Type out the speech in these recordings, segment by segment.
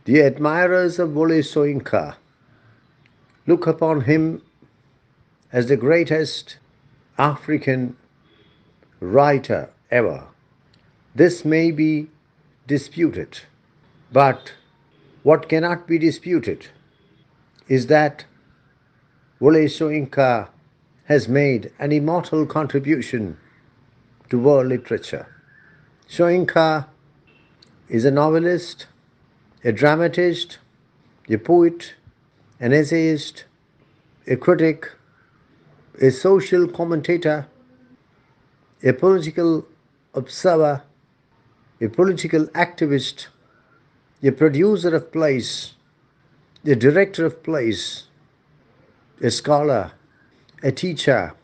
The admirers of Wole Soyinka look upon him as the greatest African writer ever. This may be disputed, but what cannot be disputed is that Wole Soyinka has made an immortal contribution to world literature. Soyinka is a novelist, a dramatist, a poet, an essayist, a critic, a social commentator, a political observer, a political activist, a producer of plays, a director of plays, a scholar, a teacher,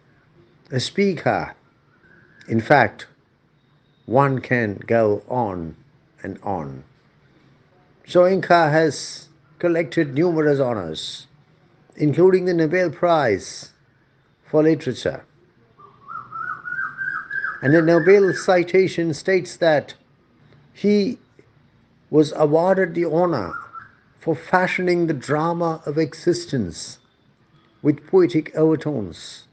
a speaker. In fact, one can go on and on. Soyinka has collected numerous honors, including the Nobel Prize for Literature. And the Nobel citation states that he was awarded the honor for fashioning the drama of existence with poetic overtones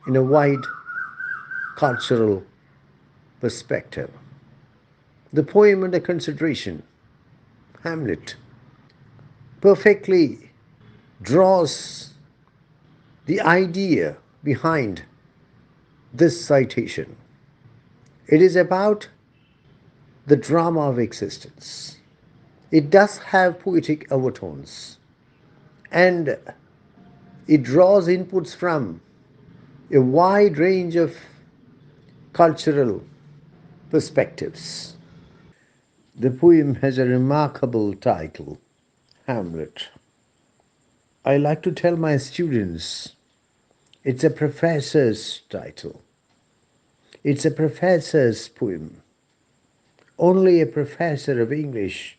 in a wide cultural perspective. The poem under consideration, Hamlet, perfectly draws the idea behind this citation. It is about the drama of existence. It does have poetic overtones and it draws inputs from a wide range of cultural perspectives. The poem has a remarkable title, Hamlet. I like to tell my students it's a professor's title. It's a professor's poem. Only a professor of English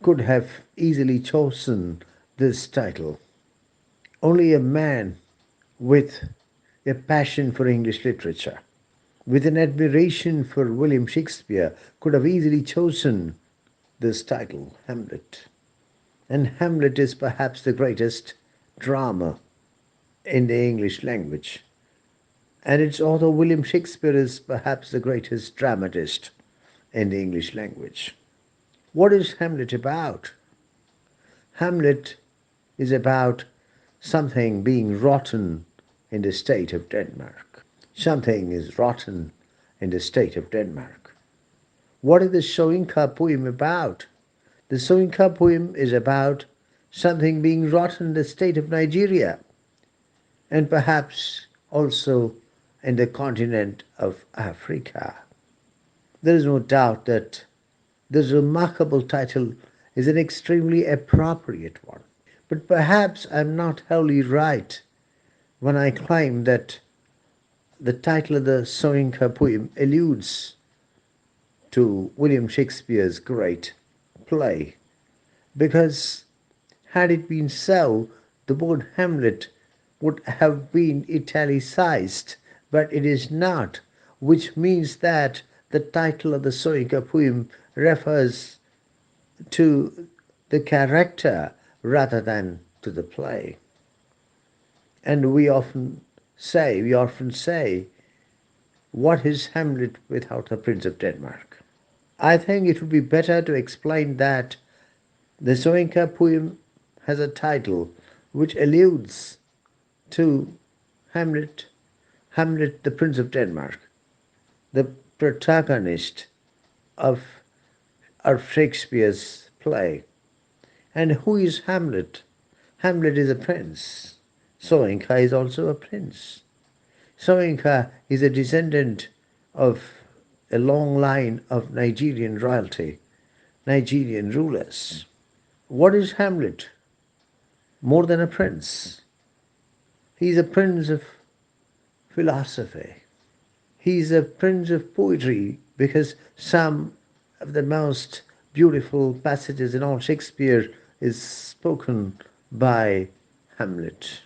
could have easily chosen this title. Only a man with a passion for English literature, with an admiration for William Shakespeare, could have easily chosen this title, Hamlet. And Hamlet is perhaps the greatest drama in the English language. And its author, William Shakespeare, is perhaps the greatest dramatist in the English language. What is Hamlet about? Hamlet is about something being rotten in the state of Denmark. Something is rotten in the state of Denmark. What is the Soyinka poem about? The Soyinka poem is about something being rotten in the state of Nigeria and perhaps also in the continent of Africa. There is no doubt that this remarkable title is an extremely appropriate one. But perhaps I'm not wholly right when I claim that the title of the Soyinka poem alludes to William Shakespeare's great play. Because had it been so, the word Hamlet would have been italicized, but it is not, which means that the title of the Soyinka poem refers to the character rather than to the play. And we often say, what is Hamlet without the Prince of Denmark? I think it would be better to explain that the Soyinka poem has a title which alludes to Hamlet, Hamlet the Prince of Denmark, the protagonist of Shakespeare's play. And who is Hamlet? Hamlet is a prince. Soyinka is also a prince. Soyinka is a descendant of a long line of Nigerian royalty, Nigerian rulers. What is Hamlet? More than a prince. He is a prince of philosophy. He is a prince of poetry because some of the most beautiful passages in all Shakespeare is spoken by Hamlet.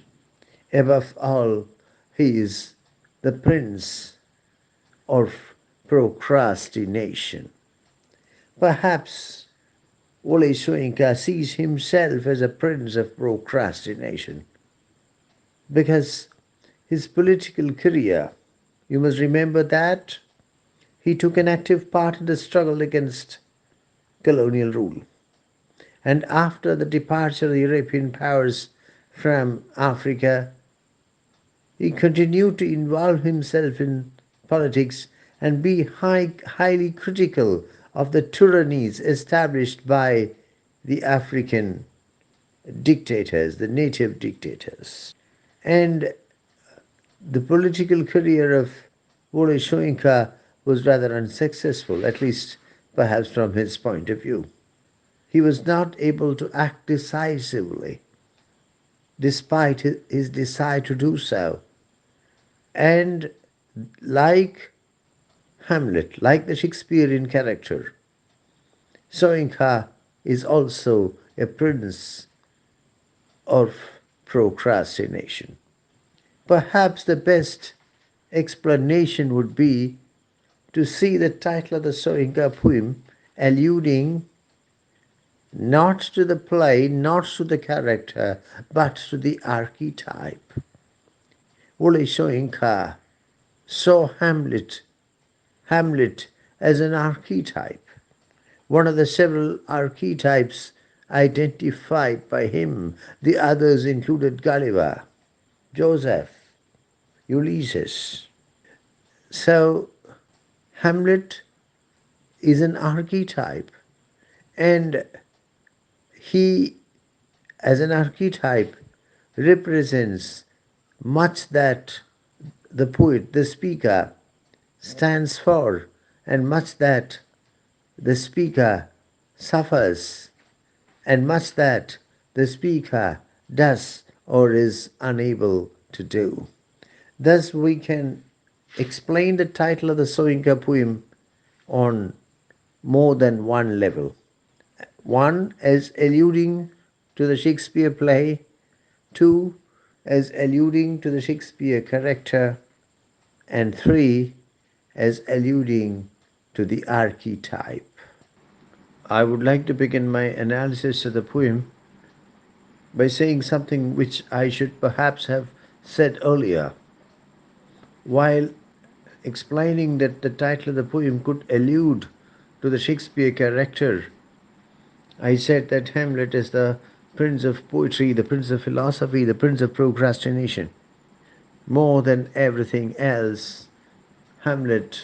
Above all, he is the prince of procrastination. Perhaps Wole Soyinka sees himself as a prince of procrastination because his political career, you must remember that he took an active part in the struggle against colonial rule. And after the departure of the European powers from Africa, he continued to involve himself in politics and be highly critical of the tyrannies established by the African dictators, the native dictators. And the political career of Wole Soyinka was rather unsuccessful, at least perhaps from his point of view. He was not able to act decisively despite his desire to do so. And like Hamlet, like the Shakespearean character, Soyinka is also a prince of procrastination. Perhaps the best explanation would be to see the title of the Soyinka poem alluding not to the play, not to the character, but to the archetype. Wole Soyinka saw Hamlet as an archetype, one of the several archetypes identified by him. The others included Gulliver, Joseph, Ulysses. So Hamlet is an archetype, and he, as an archetype, represents much that the poet, the speaker, stands for, and much that the speaker suffers, and much that the speaker does or is unable to do. Thus, we can explain the title of the Soyinka poem on more than one level. One, as alluding to the Shakespeare play, two, as alluding to the Shakespeare character, and three, as alluding to the archetype. I would like to begin my analysis of the poem by saying something which I should perhaps have said earlier. While explaining that the title of the poem could allude to the Shakespeare character, I said that Hamlet is the prince of poetry, the prince of philosophy, the prince of procrastination. More than everything else, Hamlet,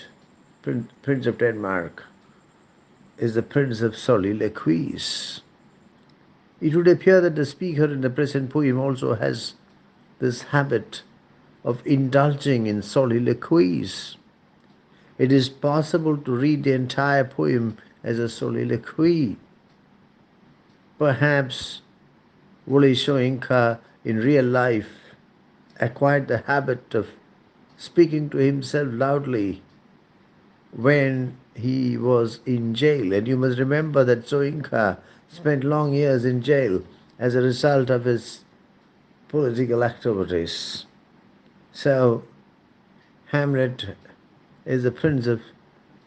Prince of Denmark, is the prince of soliloquies. It would appear that the speaker in the present poem also has this habit of indulging in soliloquies. It is possible to read the entire poem as a soliloquy. Perhaps Wole Soyinka in real life acquired the habit of speaking to himself loudly when he was in jail. And you must remember that Soyinka spent long years in jail as a result of his political activities. So, Hamlet is the prince of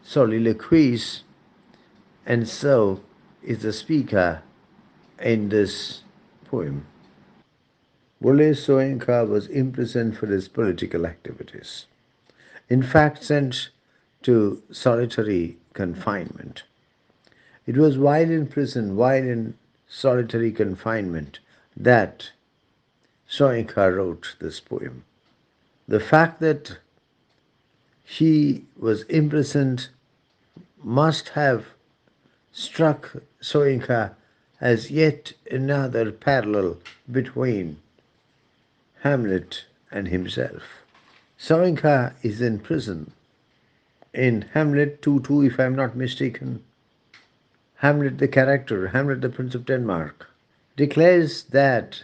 soliloquies, and so is the speaker in this poem. Wole Soyinka was imprisoned for his political activities. In fact, sent to solitary confinement. It was while in prison, while in solitary confinement, that Soyinka wrote this poem. The fact that he was imprisoned must have struck Soyinka as yet another parallel between Hamlet and himself. Soyinka is in prison. In Hamlet 2:2, if I am not mistaken, Hamlet the character, Hamlet the Prince of Denmark, declares that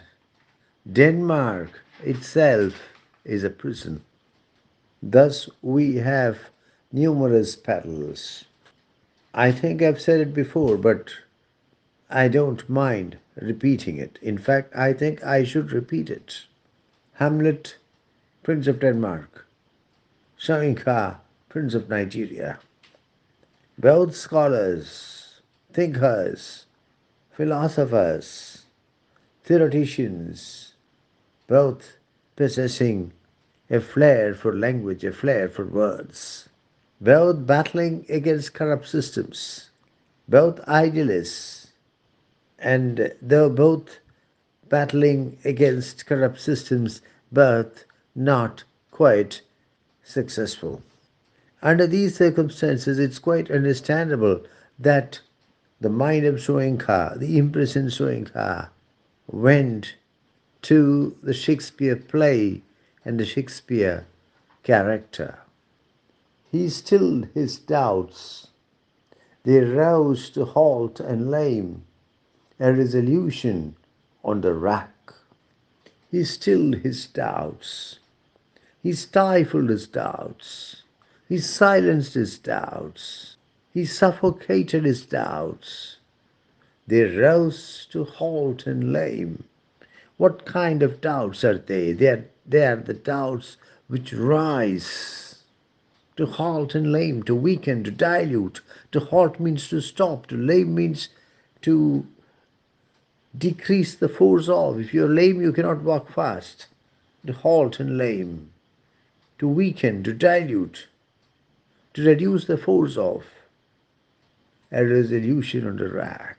Denmark itself is a prison. Thus, we have numerous parallels. I think I've said it before, but I don't mind repeating it. In fact, I think I should repeat it. Hamlet, Prince of Denmark. Soyinka, Prince of Nigeria. Both scholars, thinkers, philosophers, theoreticians, both possessing a flair for language, a flair for words, both battling against corrupt systems, both idealists, and though both battling against corrupt systems, but not quite successful. Under these circumstances, it's quite understandable that the mind of Soyinka, the imprisoned Soyinka, went to the Shakespeare play and the Shakespeare character. He stilled his doubts. They rose to halt and lame a resolution on the rack. He stilled his doubts. He stifled his doubts. He silenced his doubts. He suffocated his doubts. They rose to halt and lame. What kind of doubts are they? They are the doubts which rise to halt and lame, to weaken, to dilute. To halt means to stop, to lame means to decrease the force of. If you're lame, you cannot walk fast. To halt and lame, to weaken, to dilute, to reduce the force of. A resolution on the rack.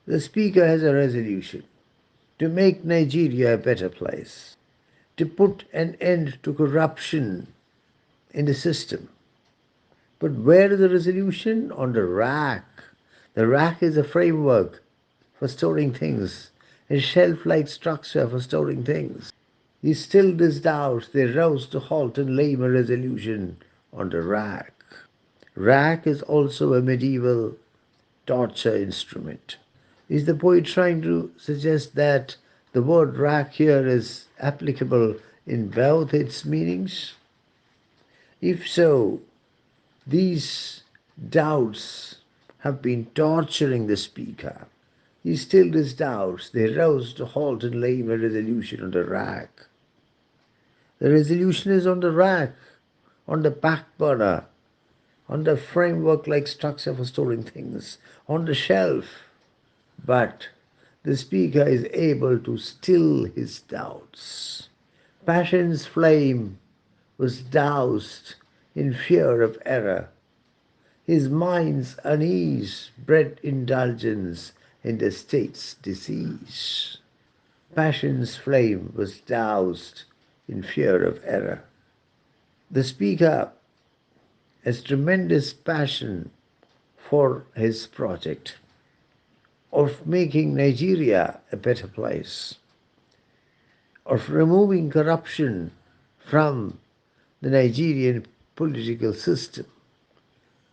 The speaker has a resolution to make Nigeria a better place, to put an end to corruption in the system. But where is the resolution? On the rack. The rack is a framework for storing things, a shelf-like structure for storing things. He stilled his doubts. They rose to halt and lame a resolution on the rack. Rack is also a medieval torture instrument. Is the poet trying to suggest that the word rack here is applicable in both its meanings? If so, these doubts have been torturing the speaker. He stilled his doubts. They rose to halt and lame a resolution on the rack. The resolution is on the rack, on the back burner, on the framework-like structure for storing things, on the shelf. But the speaker is able to still his doubts. Passion's flame was doused in fear of error. His mind's unease bred indulgence in the state's disease. Passion's flame was doused in fear of error. The speaker has tremendous passion for his project of making Nigeria a better place, of removing corruption from the Nigerian political system.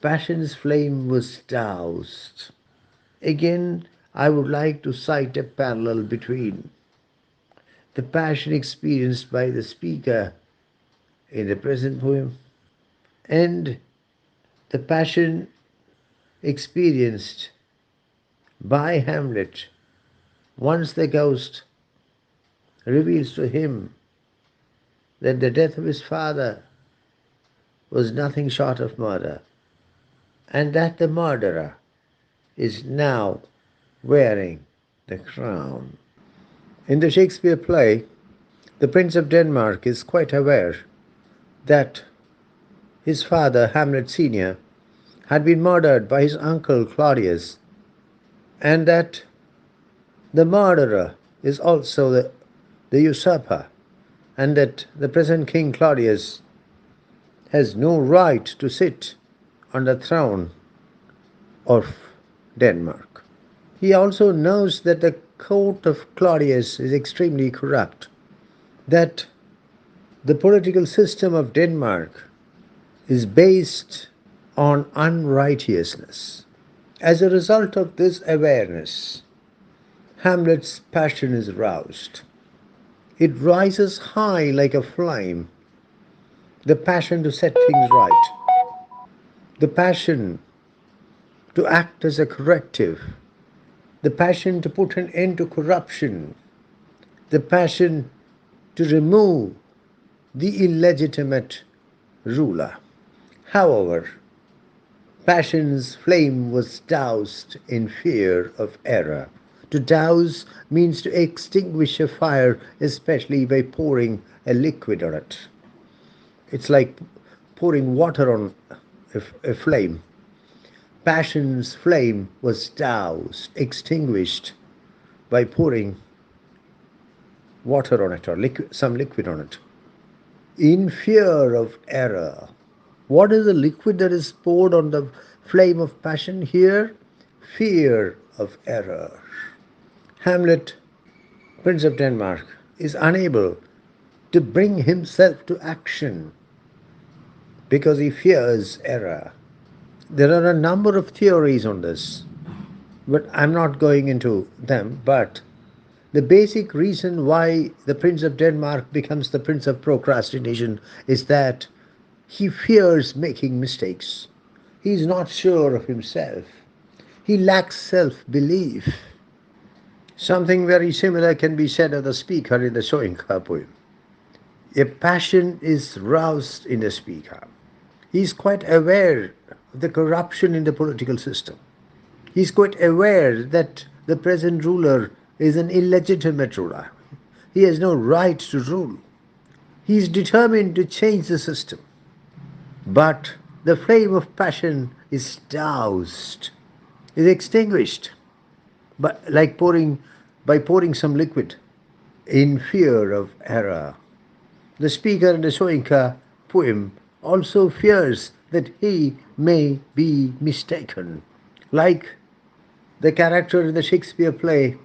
Passion's flame was doused. Again, I would like to cite a parallel between the passion experienced by the speaker in the present poem and the passion experienced by Hamlet once the ghost reveals to him that the death of his father was nothing short of murder, and that the murderer is now wearing the crown. In the Shakespeare play, the Prince of Denmark is quite aware that his father, Hamlet Sr., had been murdered by his uncle Claudius, and that the murderer is also the usurper, and that the present King Claudius has no right to sit on the throne of Denmark. He also knows that the court of Claudius is extremely corrupt, that the political system of Denmark is based on unrighteousness. As a result of this awareness, Hamlet's passion is roused. It rises high like a flame, the passion to set things right, the passion to act as a corrective, the passion to put an end to corruption, the passion to remove the illegitimate ruler. However, passion's flame was doused in fear of error. To douse means to extinguish a fire, especially by pouring a liquid on it. It's like pouring water on a flame. Passion's flame was doused, extinguished by pouring water on it or some liquid on it. In fear of error. What is the liquid that is poured on the flame of passion here? Fear of error. Hamlet, Prince of Denmark, is unable to bring himself to action because he fears error. There are a number of theories on this, but I'm not going into them. But the basic reason why the Prince of Denmark becomes the Prince of Procrastination is that he fears making mistakes. He's not sure of himself. He lacks self belief. Something very similar can be said of the speaker in the Soyinka poem. A passion is roused in the speaker. He is quite aware of the corruption in the political system. He is quite aware that the present ruler is an illegitimate ruler. He has no right to rule. He is determined to change the system. But the flame of passion is doused, is extinguished, but like by pouring some liquid in fear of error. The speaker in the Soyinka poem also fears that he may be mistaken. Like the character in the Shakespeare play,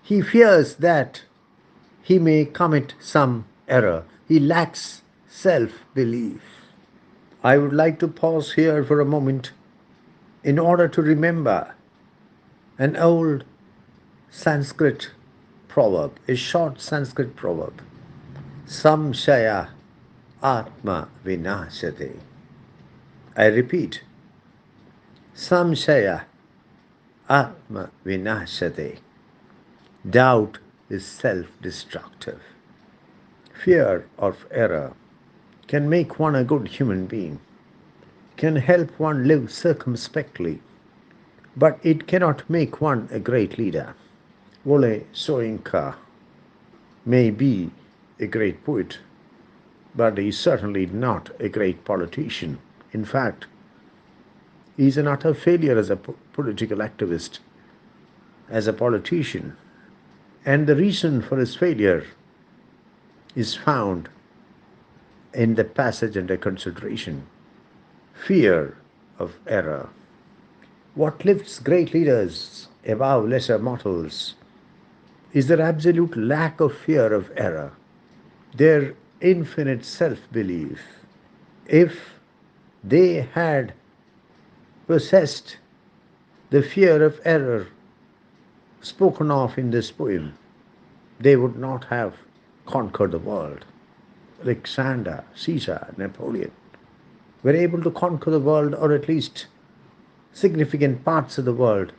he fears that he may commit some error. He lacks self belief. I would like to pause here for a moment in order to remember an old Sanskrit proverb, a short Sanskrit proverb. Samshaya Atma Vinashate. I repeat, Samshaya Atma Vinashate. Doubt is self-destructive. Fear of error can make one a good human being, can help one live circumspectly, but it cannot make one a great leader. Wole Soyinka may be a great poet, but he is certainly not a great politician. In fact, he is an utter failure as a political activist, as a politician. And the reason for his failure is found in the passage under consideration: fear of error. What lifts great leaders above lesser mortals is their absolute lack of fear of error, their infinite self-belief. If they had possessed the fear of error spoken of in this poem, they would not have conquered the world. Alexander, Caesar, Napoleon were able to conquer the world, or at least significant parts of the world,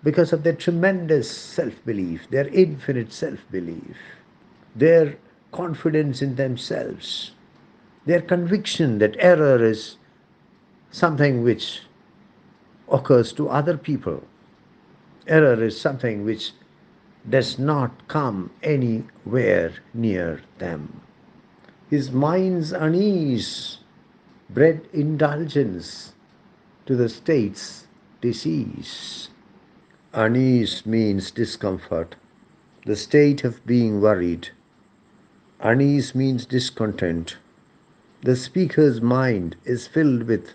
because of their tremendous self-belief, their infinite self-belief, their confidence in themselves, their conviction that error is something which occurs to other people. Error is something which does not come anywhere near them. His mind's unease bred indulgence to the state's disease. Unease means discomfort, the state of being worried. Unease means discontent. The speaker's mind is filled with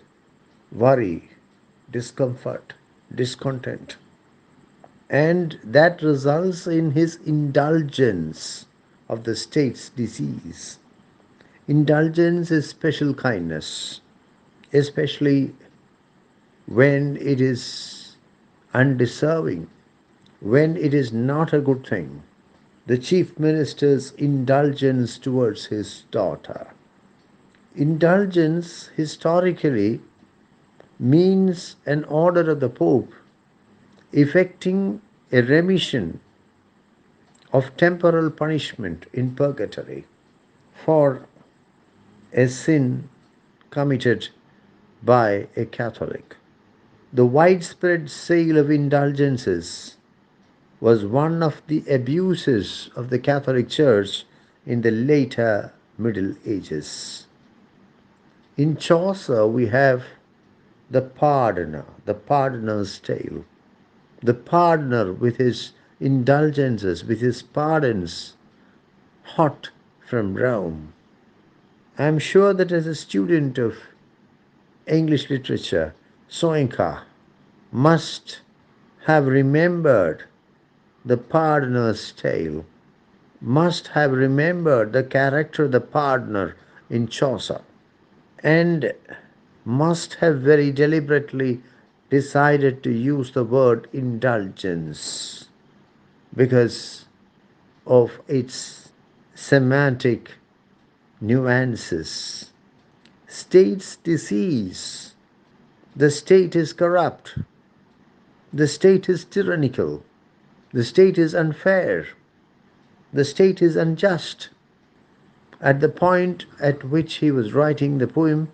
worry, discomfort, discontent. And that results in his indulgence of the state's disease. Indulgence is special kindness, especially when it is undeserving, when it is not a good thing. The chief minister's indulgence towards his daughter. Indulgence historically means an order of the Pope effecting a remission of temporal punishment in purgatory for a sin committed by a Catholic. The widespread sale of indulgences was one of the abuses of the Catholic Church in the later Middle Ages. In Chaucer, we have the pardoner, the pardoner's tale. The pardoner with his indulgences, with his pardons, hot from Rome. I am sure that as a student of English literature, Soyinka must have remembered the pardoner's tale, must have remembered the character of the pardoner in Chaucer, and must have very deliberately decided to use the word indulgence because of its semantic nuances. State's disease. The state is corrupt. The state is tyrannical. The state is unfair. The state is unjust. At the point at which he was writing the poem,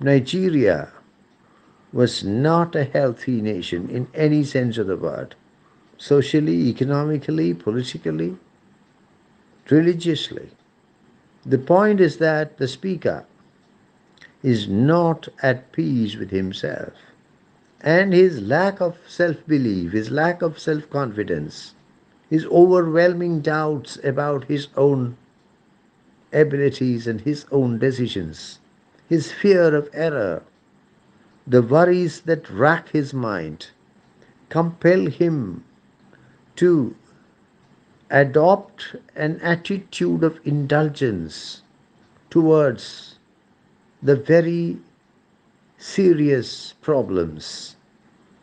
Nigeria was not a healthy nation in any sense of the word. Socially, economically, politically, religiously. The point is that the speaker is not at peace with himself. And his lack of self belief, his lack of self confidence, his overwhelming doubts about his own abilities and his own decisions, his fear of error, the worries that rack his mind, compel him to adopt an attitude of indulgence towards the very serious problems,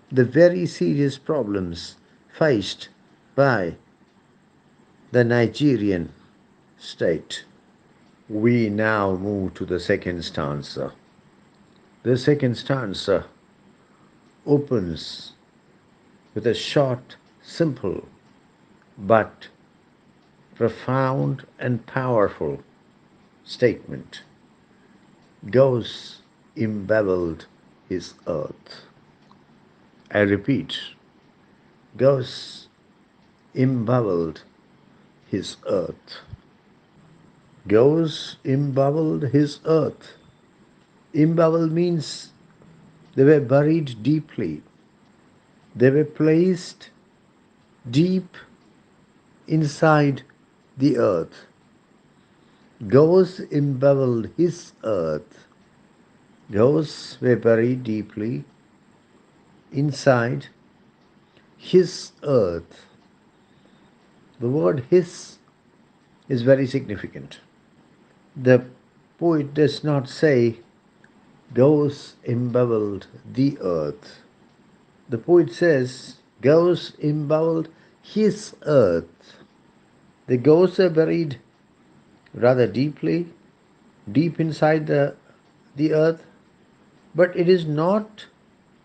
the very serious problems faced by the Nigerian state. We now move to the second stanza. The second stanza opens with a short, simple, but profound and powerful statement. Ghosts embellished his earth. I repeat, ghosts embellished his earth. Ghosts embellished his earth. Embellished means they were buried deeply. They were placed deep inside the earth. Ghosts embellished his earth. Ghosts were buried deeply inside his earth. The word his is very significant. The poet does not say ghosts embellished the earth. The poet says ghosts embellished his earth. The ghosts are buried rather deeply, deep inside the earth, but it is not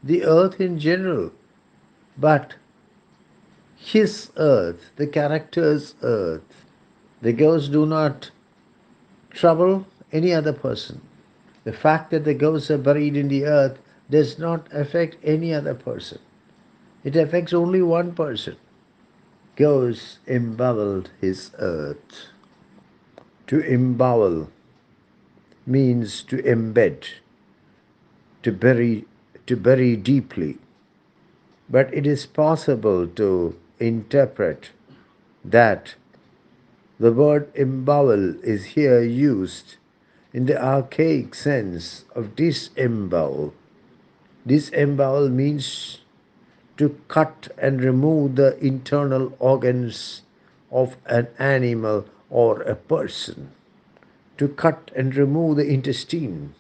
the earth in general, but his earth, the character's earth. The ghosts do not trouble any other person. The fact that the ghosts are buried in the earth does not affect any other person. It affects only one person. Ghosts emboweled his earth. To embowel means to embed, to bury deeply. But it is possible to interpret that the word embowel is here used in the archaic sense of disembowel. Disembowel means to cut and remove the internal organs of an animal or a person. To cut and remove the intestine.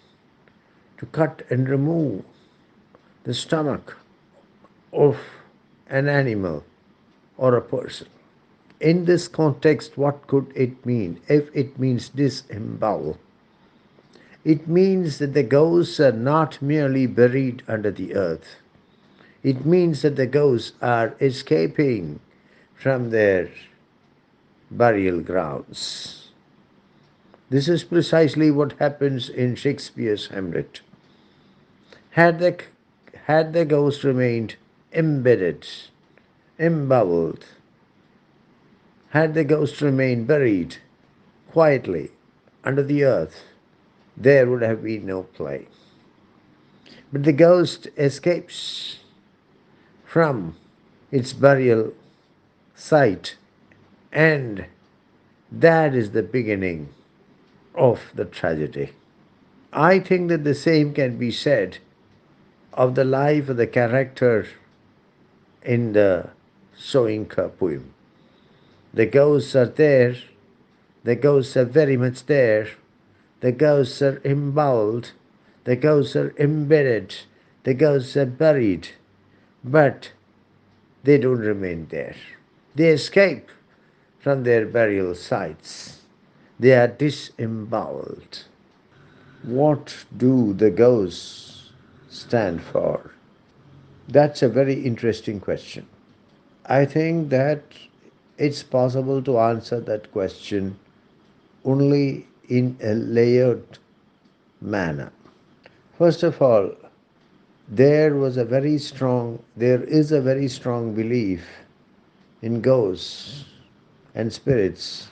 To cut and remove the stomach of an animal or a person. In this context, what could it mean? If it means disembowel, it means that the ghosts are not merely buried under the earth. It means that the ghosts are escaping from their burial grounds. This is precisely what happens in Shakespeare's Hamlet. Had the ghost remained embedded emboweled. Had the ghost remained buried quietly under the earth, there would have been no play. But the ghost escapes from its burial site, and that is the beginning of the tragedy. I think that the same can be said of the life of the character in the Soyinka poem. The ghosts are there, the ghosts are very much there, the ghosts are emboweled, the ghosts are embedded, the ghosts are buried, but they don't remain there. They escape from their burial sites. They are disemboweled. What do the ghosts stand for? That's a very interesting question. I think that it's possible to answer that question only in a layered manner. First of all, there is a very strong belief in ghosts and spirits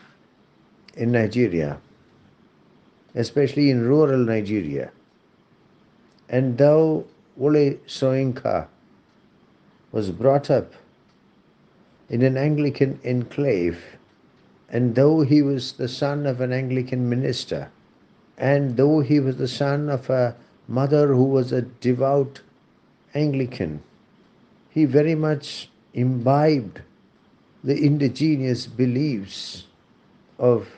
in Nigeria, especially in rural Nigeria. And though Wole Soyinka was brought up in an Anglican enclave, and though he was the son of an Anglican minister, and though he was the son of a mother who was a devout Anglican, he very much imbibed the indigenous beliefs of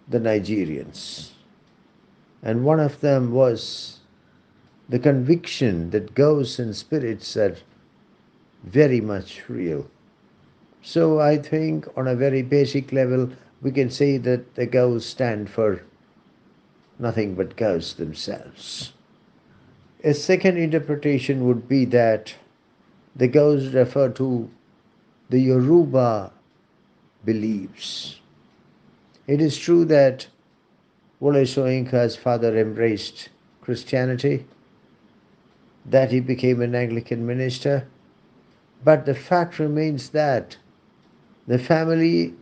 the Nigerians. And one of them was the conviction that ghosts and spirits are very much real. So I think on a very basic level, we can say that the ghosts stand for nothing but ghosts themselves. A second interpretation would be that the ghosts refer to the Yoruba beliefs. It is true that Wole Soyinka's father embraced Christianity, that he became an Anglican minister, but the fact remains that the family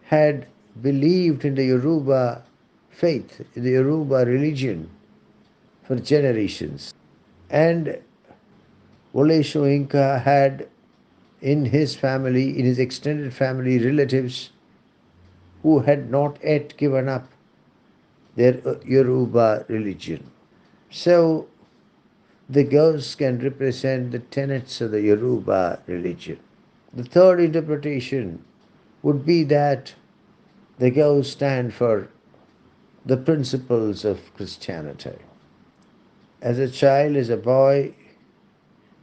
had believed in the Yoruba faith, in the Yoruba religion for generations. And Wole Soyinka had in his family, in his extended family, relatives who had not yet given up their Yoruba religion. So the ghosts can represent the tenets of the Yoruba religion. The third interpretation would be that the ghosts stand for the principles of Christianity. As a child, as a boy,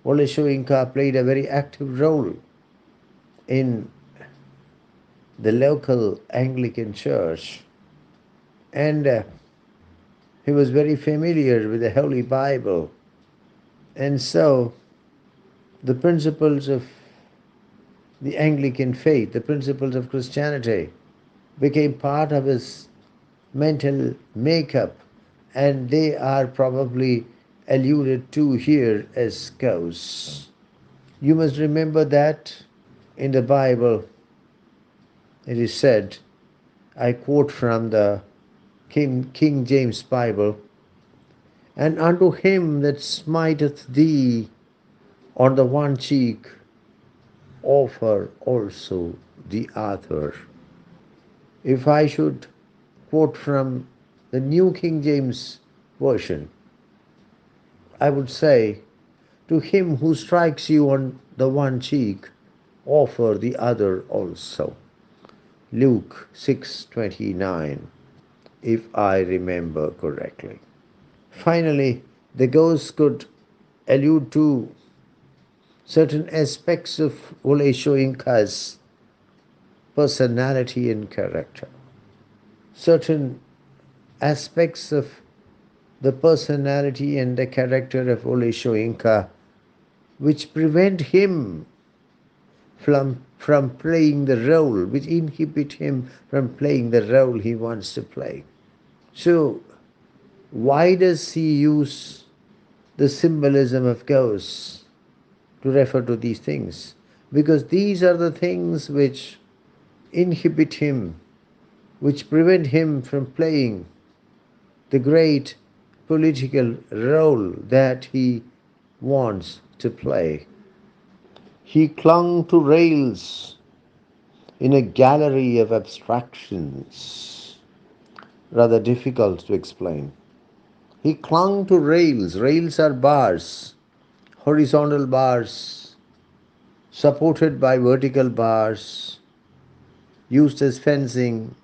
Wole Soyinka played a very active role in the local Anglican church, and he was very familiar with the Holy Bible. And so the principles of the Anglican faith, the principles of Christianity, became part of his mental makeup, and they are probably alluded to here as ghosts. You must remember that in the Bible it is said, I quote from the King James Bible, and unto him that smiteth thee on the one cheek, offer also the other. If I should quote from the New King James Version, I would say, to him who strikes you on the one cheek, offer the other also. Luke 6:29, if I remember correctly. Finally, the ghost could allude to certain aspects of Wole Soyinka's personality and character, certain aspects of the personality and the character of Wole Soyinka which prevent him from playing the role, which inhibit him from playing the role he wants to play. So, why does he use the symbolism of ghosts to refer to these things? because these are the things which inhibit him, which prevent him from playing the great political role that he wants to play. He clung to rails in a gallery of abstractions, rather difficult to explain. He clung to rails. Rails are bars, horizontal bars, supported by vertical bars, used as fencing,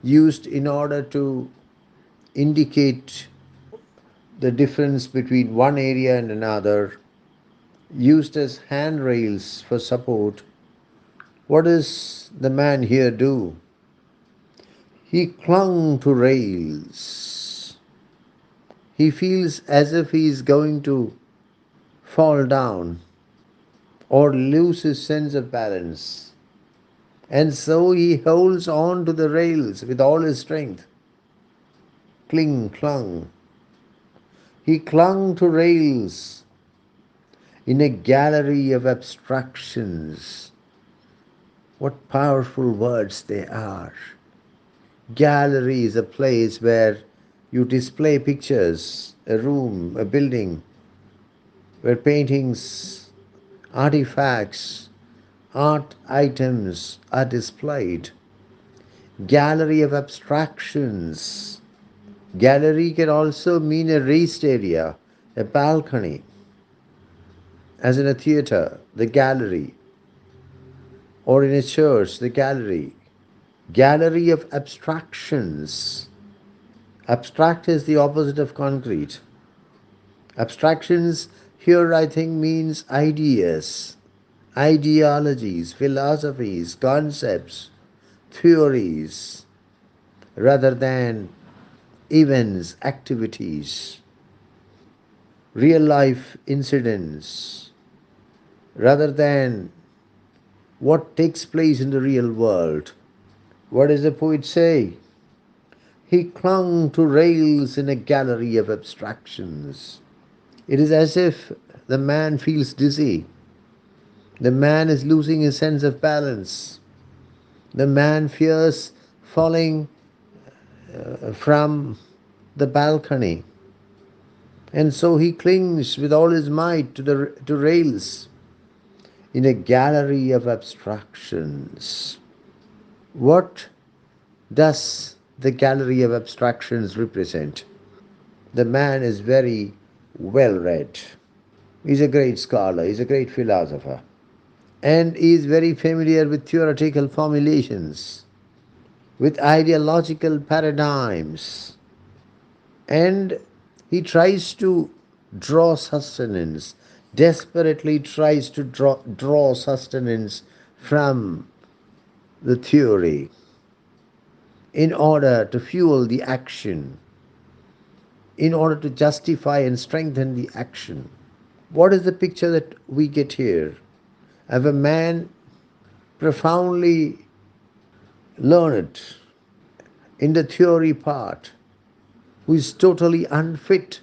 used in order to indicate the difference between one area and another, used as handrails for support. What does the man here do? He clung to rails. He feels as if he is going to fall down or lose his sense of balance. And so he holds on to the rails with all his strength. Clung. He clung to rails in a gallery of abstractions. What powerful words they are. Gallery is a place where you display pictures, a room, a building, where paintings, artifacts, art items are displayed. Gallery of abstractions. Gallery can also mean a raised area, a balcony, as in a theater, the gallery, or in a church, the gallery. Gallery of abstractions. Abstract is the opposite of concrete. Abstractions here, I think, means ideas, ideologies, philosophies, concepts, theories, rather than events, activities, real life incidents, rather than what takes place in the real world. What does the poet say? He clung to rails in a gallery of abstractions. It is as if the man feels dizzy. The man is losing his sense of balance. The man fears falling from the balcony. And so he clings with all his might to rails in a gallery of abstractions. What does the gallery of abstractions represent? The man is very well read. He's a great scholar, he's a great philosopher, and he is very familiar with theoretical formulations, with ideological paradigms, and he tries to draw sustenance, desperately tries to draw sustenance from the theory in order to fuel the action, in order to justify and strengthen the action. What is the picture that we get here? Of a man profoundly learned in the theory part, who is totally unfit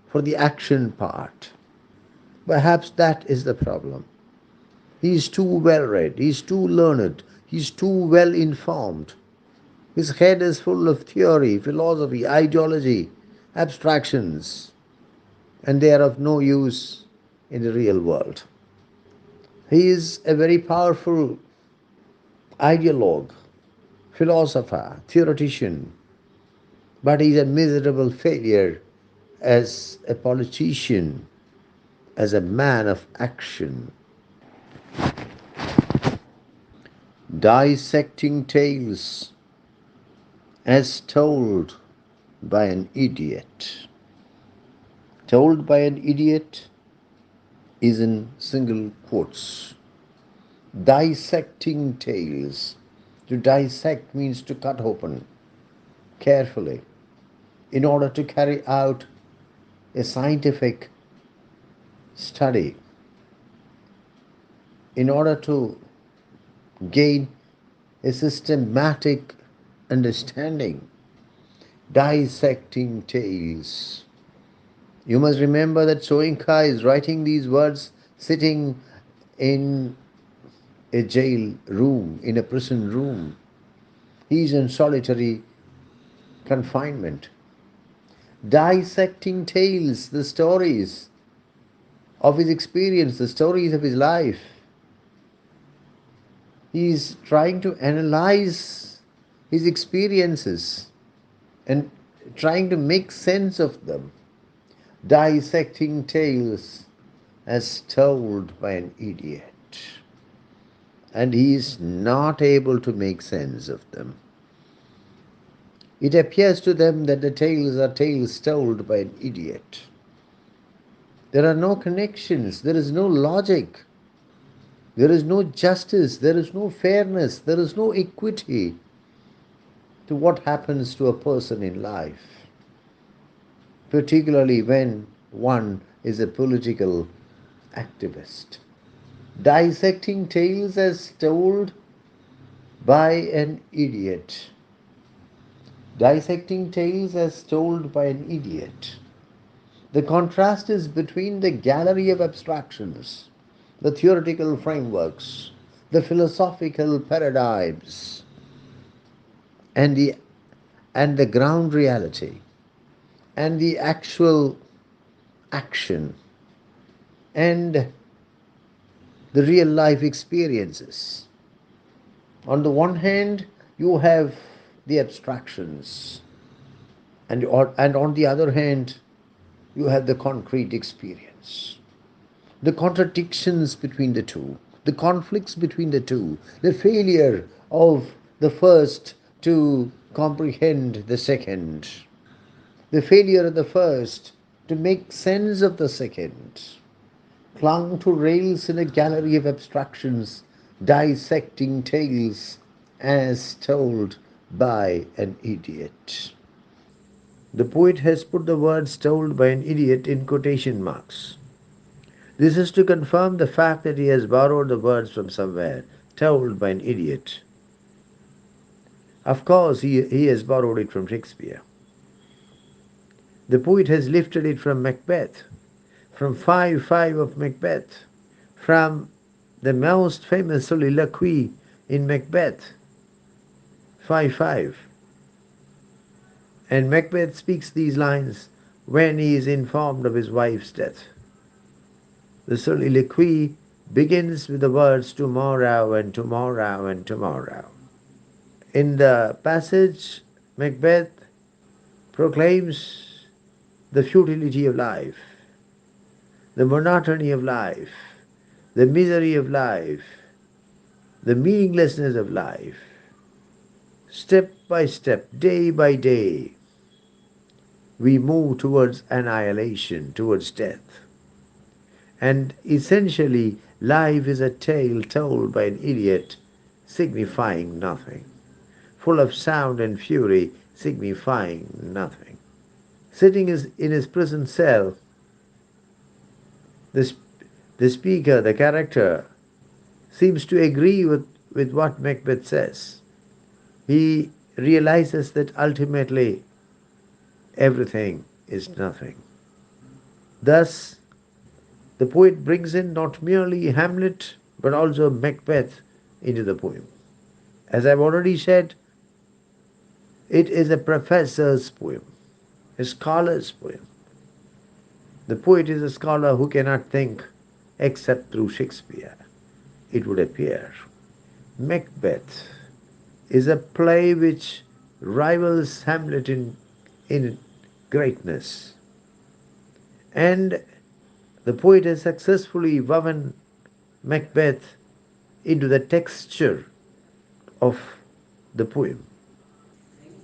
for the action part. Perhaps that is the problem. He is too well read, he is too learned, he is too well informed. His head is full of theory, philosophy, ideology, abstractions, and they are of no use in the real world. He is a very powerful ideologue, philosopher, theoretician, but he is a miserable failure as a politician, as a man of action. Dissecting tales as told by an idiot. Told by an idiot is in single quotes. Dissecting tales. To dissect means to cut open carefully in order to carry out a scientific study, in order to gain a systematic understanding. Dissecting tales. You must remember that Soyinka is writing these words sitting in a jail room, in a prison room. He is in solitary confinement, dissecting tales, the stories of his experience, the stories of his life. He is trying to analyze his experiences and trying to make sense of them, dissecting tales as told by an idiot. And he is not able to make sense of them. It appears to them that the tales are tales told by an idiot. There are no connections, there is no logic, there is no justice, there is no fairness, there is no equity to what happens to a person in life, particularly when one is a political activist. Dissecting tales as told by an idiot. Dissecting tales as told by an idiot. The contrast is between the gallery of abstractions, the theoretical frameworks, the philosophical paradigms, and the ground reality, and the actual action, and the real life experiences. On the one hand, you have the abstractions, and on the other hand, you have the concrete experience. The contradictions between the two, the conflicts between the two, the failure of the first to comprehend the second, the failure of the first to make sense of the second, clung to rails in a gallery of abstractions, dissecting tales as told by an idiot. The poet has put the words told by an idiot in quotation marks. This is to confirm the fact that he has borrowed the words from somewhere, told by an idiot. Of course, he has borrowed it from Shakespeare. The poet has lifted it from Macbeth, from 5-5 of Macbeth, from the most famous soliloquy in Macbeth, 5-5. And Macbeth speaks these lines when he is informed of his wife's death. The soliloquy begins with the words tomorrow and tomorrow and tomorrow. In the passage, Macbeth proclaims the futility of life, the monotony of life, the misery of life, the meaninglessness of life. Step by step, day by day, we move towards annihilation, towards death. And essentially, life is a tale told by an idiot, signifying nothing, full of sound and fury, signifying nothing. Sitting in his prison cell, the speaker, the character, seems to agree with what Macbeth says. He realizes that ultimately everything is nothing. Thus, the poet brings in not merely Hamlet but also Macbeth into the poem. As I've already said, it is a professor's poem, a scholar's poem. The poet is a scholar who cannot think except through Shakespeare, it would appear. Macbeth is a play which rivals Hamlet in greatness. And the poet has successfully woven Macbeth into the texture of the poem.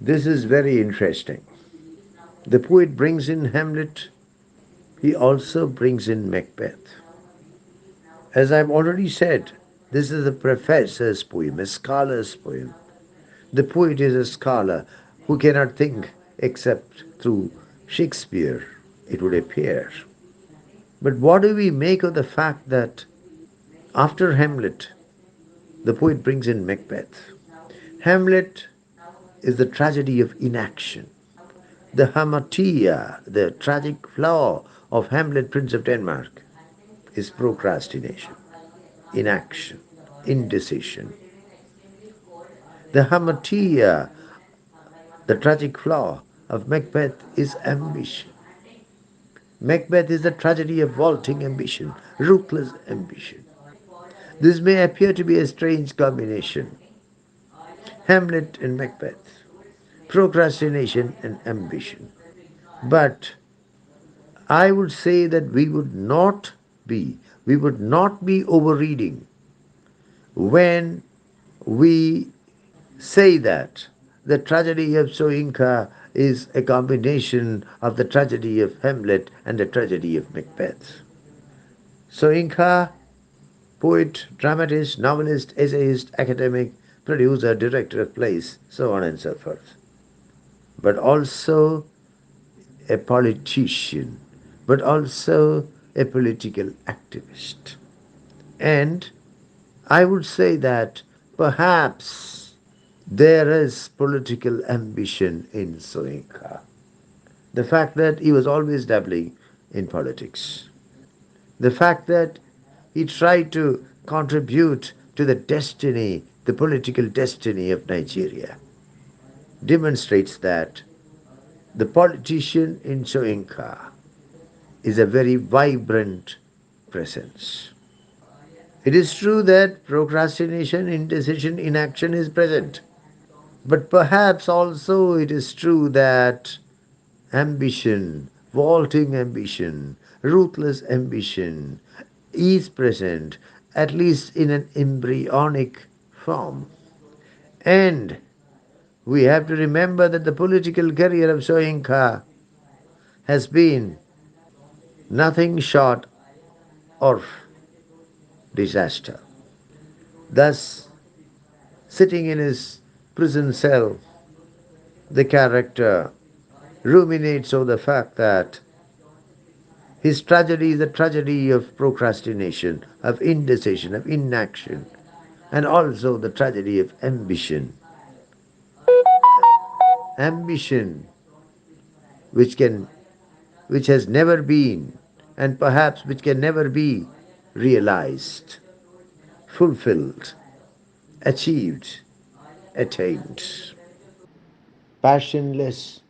This is very interesting. The poet brings in Hamlet, he also brings in Macbeth. As I've already said, this is a professor's poem, a scholar's poem. The poet is a scholar who cannot think except through Shakespeare, it would appear. But what do we make of the fact that after Hamlet, the poet brings in Macbeth? Hamlet is the tragedy of inaction. The hamartia, the tragic flaw of Hamlet, Prince of Denmark, is procrastination. inaction, indecision. The hamartia, the tragic flaw of Macbeth is ambition. Macbeth is the tragedy of vaulting ambition, ruthless ambition. This may appear to be a strange combination. Hamlet and Macbeth, procrastination and ambition. But I would say that be, we would not be overreading when we say that the tragedy of Soyinka is a combination of the tragedy of Hamlet and the tragedy of Macbeth. Soyinka, poet, dramatist, novelist, essayist, academic, producer, director of plays, so on and so forth. But also a politician, but also a political activist. And I would say that perhaps there is political ambition in Soyinka. The fact that he was always dabbling in politics. The fact that he tried to contribute to the destiny, the political destiny of Nigeria, demonstrates that the politician in Soyinka is a very vibrant presence. It is true that procrastination, indecision, inaction is present. But perhaps also it is true that ambition, vaulting ambition, ruthless ambition is present, at least in an embryonic form. And we have to remember that the political career of Soyinka has been nothing short of disaster. Thus, sitting in his prison cell, the character ruminates over the fact that his tragedy is a tragedy of procrastination, of indecision, of inaction, and also the tragedy of ambition. Ambition which can which has never been and perhaps which can never be realized, fulfilled, achieved, attained. Passionless,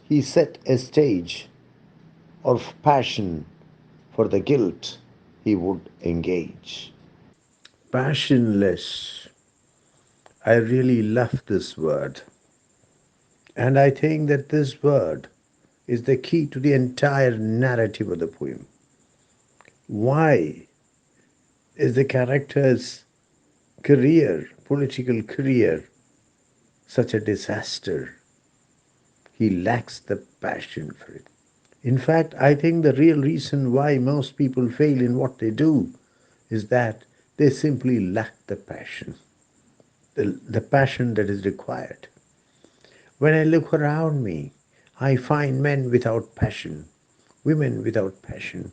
he set a stage of passion for the guilt he would engage. Passionless. I really love this word. And I think that this word is the key to the entire narrative of the poem. Why is the character's career, political career, such a disaster? He lacks the passion for it. In fact, I think the real reason why most people fail in what they do is that they simply lack the passion, the passion that is required. When I look around me, I find men without passion, women without passion.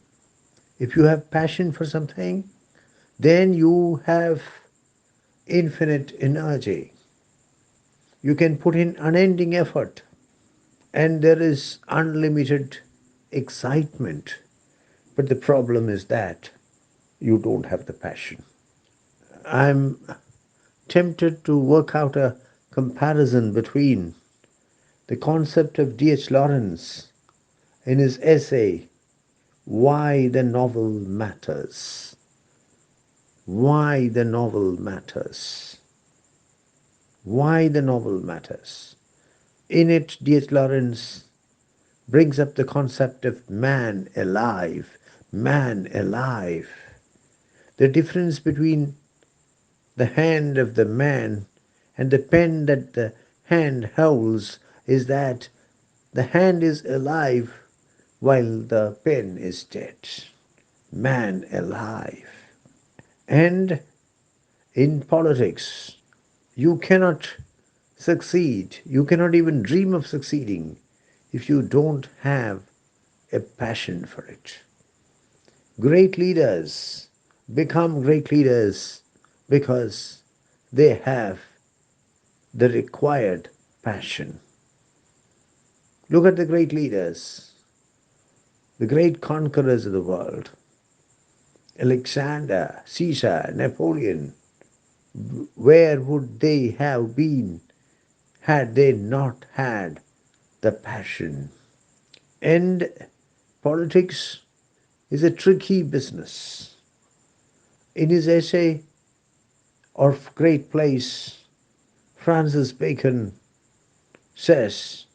If you have passion for something, then you have infinite energy. You can put in unending effort, and there is unlimited excitement. But the problem is that you don't have the passion. I'm tempted to work out a comparison between the concept of D.H. Lawrence in his essay, Why the Novel Matters. Why the Novel Matters. Why the Novel Matters. In it, D.H. Lawrence brings up the concept of man alive. Man alive. The difference between the hand of the man and the pen that the hand holds is that the hand is alive while the pen is dead. Man alive. And in politics, you cannot succeed, you cannot even dream of succeeding if you don't have a passion for it. Great leaders become great leaders because they have the required passion. Look at the great leaders, the great conquerors of the world. Alexander, Caesar, Napoleon, where would they have been had they not had the passion? And politics is a tricky business. In his essay of Great Place, Francis Bacon says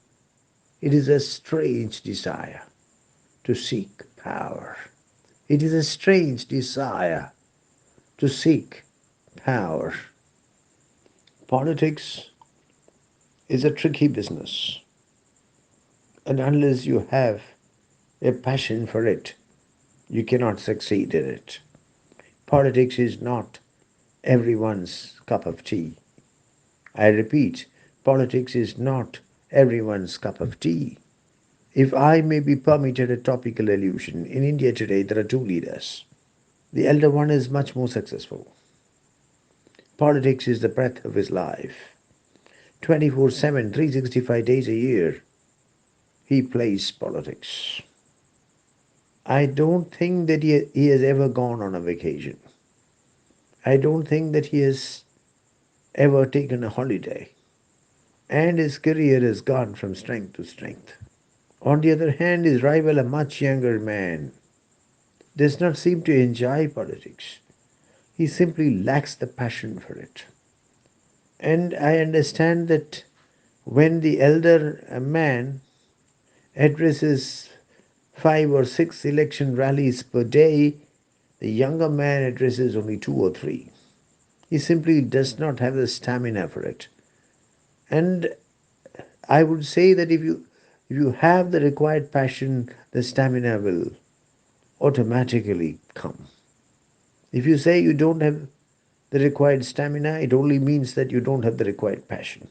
it is a strange desire to seek power. It is a strange desire to seek power. Politics is a tricky business, and unless you have a passion for it, you cannot succeed in it. Politics is not everyone's cup of tea. I repeat, politics is not everyone's cup of tea. If I may be permitted a topical allusion, in India today there are two leaders. The elder one is much more successful. Politics is the breath of his life. 24/7, 365 days a year, he plays politics. I don't think that he has ever gone on a vacation. I don't think that he has ever taken a holiday. And his career has gone from strength to strength. On the other hand, his rival, a much younger man, does not seem to enjoy politics. He simply lacks the passion for it. And I understand that when the elder man addresses 5 or 6 election rallies per day, the younger man addresses only 2 or 3. He simply does not have the stamina for it. And I would say that if you have the required passion, the stamina will automatically come. If you say you don't have the required stamina, it only means that you don't have the required passion.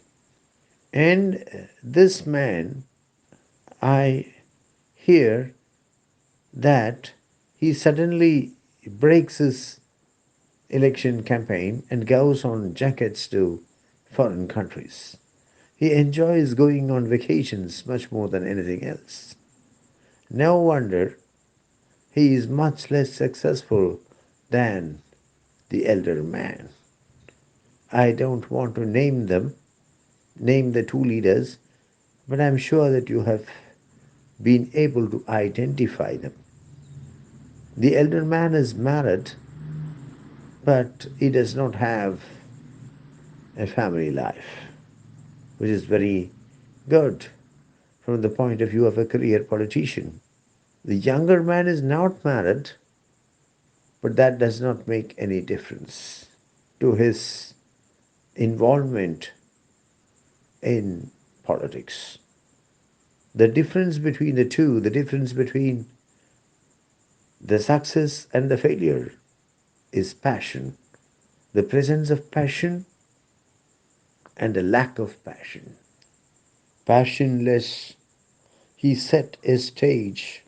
And this man, I hear that he suddenly breaks his election campaign and goes on jackets to foreign countries. He enjoys going on vacations much more than anything else. No wonder he is much less successful than the elder man. I don't want to name the two leaders, but I'm sure that you have been able to identify them. The elder man is married, but he does not have a family life, which is very good from the point of view of a career politician. The younger man is not married, but that does not make any difference to his involvement in politics. The difference between the two, the difference between the success and the failure is passion. The presence of passion and the lack of passion. Passionless, he set a stage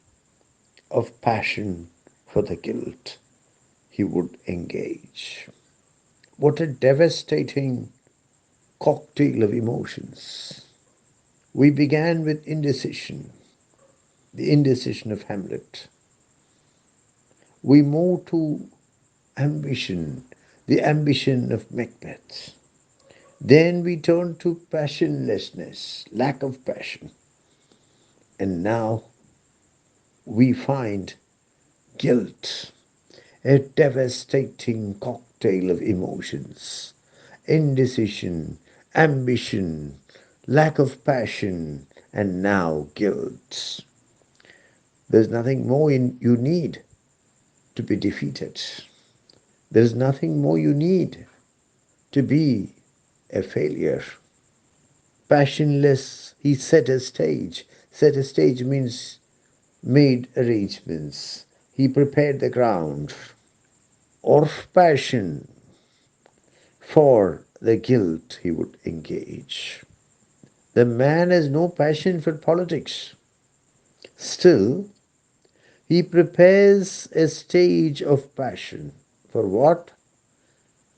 of passion for the guilt he would engage. What a devastating cocktail of emotions. We began with indecision, the indecision of Hamlet. We moved to ambition, the ambition of Macbeth. Then we turned to passionlessness, lack of passion. And now we find guilt, a devastating cocktail of emotions. Indecision, ambition, lack of passion, and now guilt. There's nothing more you need to be defeated. There's nothing more you need to be a failure. Passionless, he set a stage. Set a stage means made arrangements. He prepared the ground. Of passion for the guilt he would engage. The man has no passion for politics. Still, he prepares a stage of passion. For what?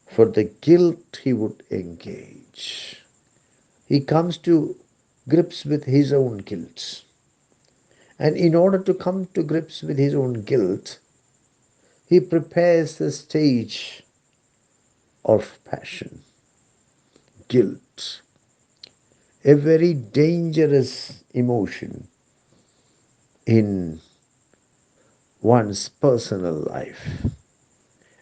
For the guilt he would engage. He comes to grips with his own guilt. And in order to come to grips with his own guilt, He prepares the stage of passion, guilt, a very dangerous emotion in one's personal life.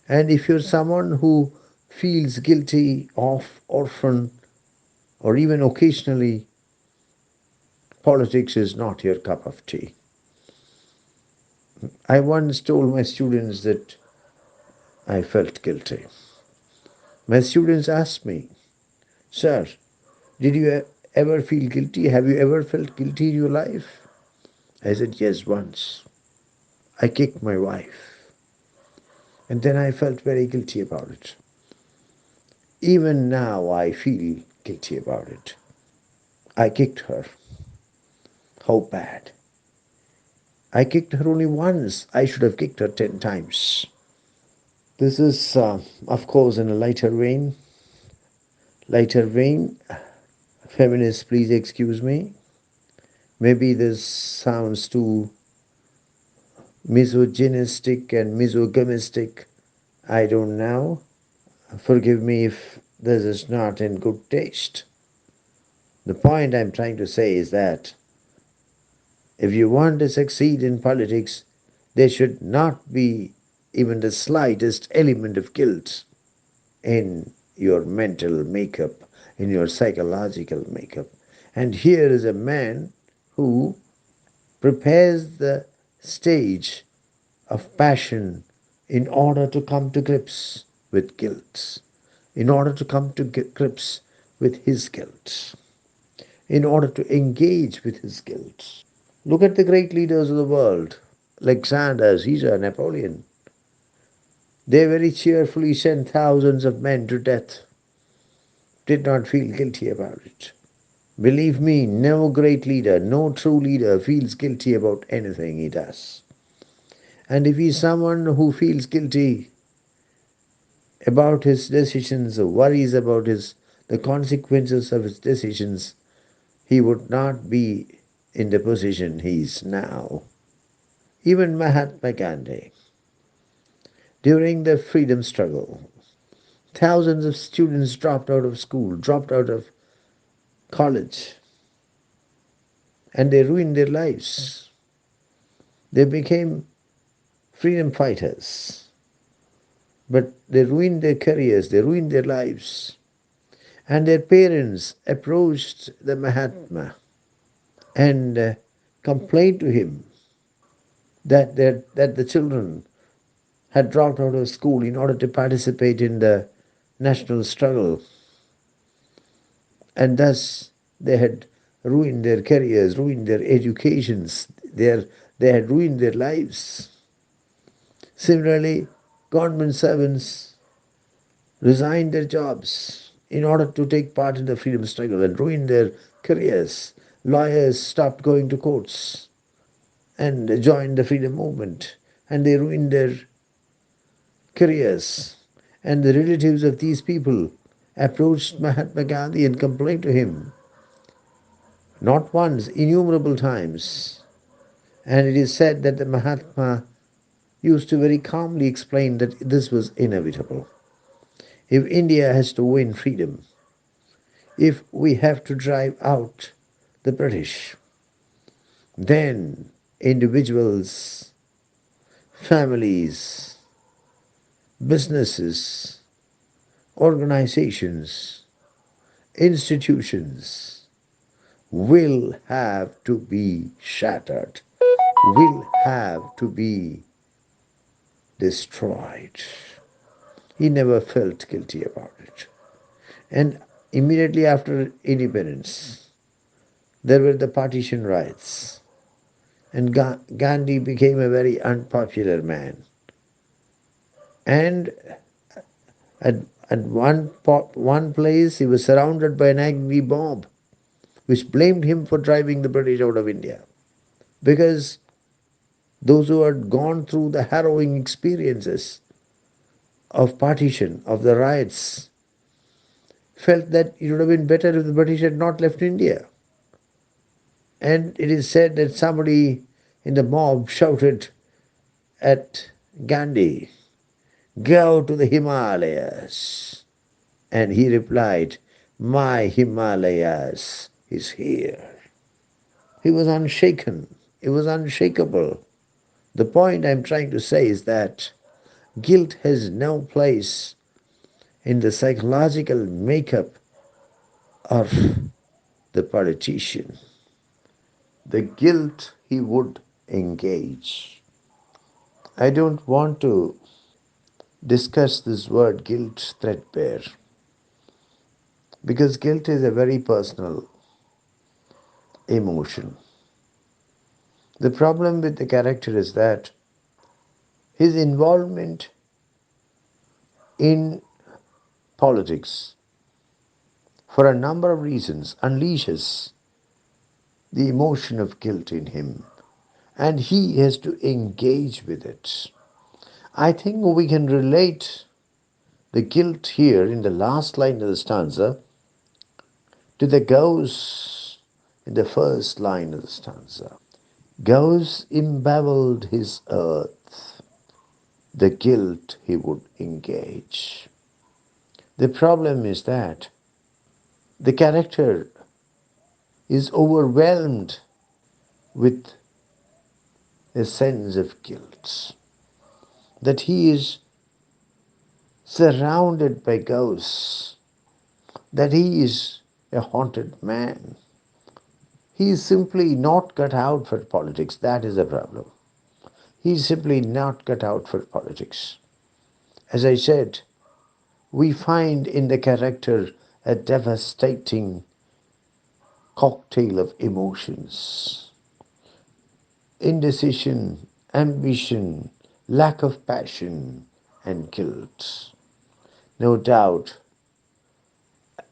And if you're someone who feels guilty of often or even occasionally, politics is not your cup of tea. I once told my students that I felt guilty. My students asked me, Sir, did you ever feel guilty? Have you ever felt guilty in your life? I said, Yes, once. I kicked my wife. And then I felt very guilty about it. Even now, I feel guilty about it. I kicked her. How bad. I kicked her only once. I should have kicked her 10 times. This is, of course, in a lighter vein. Lighter vein. Feminists, please excuse me. Maybe this sounds too misogynistic and misogynistic. I don't know. Forgive me if this is not in good taste. The point I'm trying to say is that if you want to succeed in politics, there should not be even the slightest element of guilt in your mental makeup, in your psychological makeup. And here is a man who prepares the stage of passion in order to come to grips with guilt, in order to come to grips with his guilt, in order to engage with his guilt. Look at the great leaders of the world, Alexander, Caesar, Napoleon. They very cheerfully sent thousands of men to death, did not feel guilty about it. Believe me, no great leader, no true leader feels guilty about anything he does. And if he's someone who feels guilty about his decisions or worries about the consequences of his decisions, he would not be in the position he is now. Even Mahatma Gandhi, during the freedom struggle, thousands of students dropped out of school, dropped out of college, and they ruined their lives. They became freedom fighters, but they ruined their careers, they ruined their lives. And their parents approached the Mahatma and complained to him that the children had dropped out of school in order to participate in the national struggle, and thus they had ruined their careers, ruined their educations, they had ruined their lives. Similarly, government servants resigned their jobs in order to take part in the freedom struggle and ruined their careers. Lawyers stopped going to courts and joined the freedom movement, and they ruined their careers. And the relatives of these people approached Mahatma Gandhi and complained to him, not once, innumerable times. And it is said that the Mahatma used to very calmly explain that this was inevitable. If India has to win freedom, if we have to drive out the British, then individuals, families, businesses, organizations, institutions will have to be shattered, will have to be destroyed. He never felt guilty about it. And immediately after independence, there were the partition riots, and Gandhi became a very unpopular man. And at, at one place, he was surrounded by an angry mob, which blamed him for driving the British out of India. Because those who had gone through the harrowing experiences of partition, of the riots, felt that it would have been better if the British had not left India. And it is said that somebody in the mob shouted at Gandhi, go to the Himalayas. And he replied, my Himalayas is here. He was unshaken. He was unshakable. The point I'm trying to say is that guilt has no place in the psychological makeup of the politician. The guilt he would engage. I don't want to discuss this word guilt threadbare because guilt is a very personal emotion. The problem with the character is that his involvement in politics, for a number of reasons, unleashes the emotion of guilt in him, and he has to engage with it. I think we can relate the guilt here in the last line of the stanza to the ghost in the first line of the stanza. Ghosts embabbled his earth, the guilt he would engage. The problem is that the character is overwhelmed with a sense of guilt, that he is surrounded by ghosts, that he is a haunted man. He is simply not cut out for politics. That is the problem. He is simply not cut out for politics. As I said, we find in the character a devastating cocktail of emotions: indecision, ambition, lack of passion, and guilt. No doubt,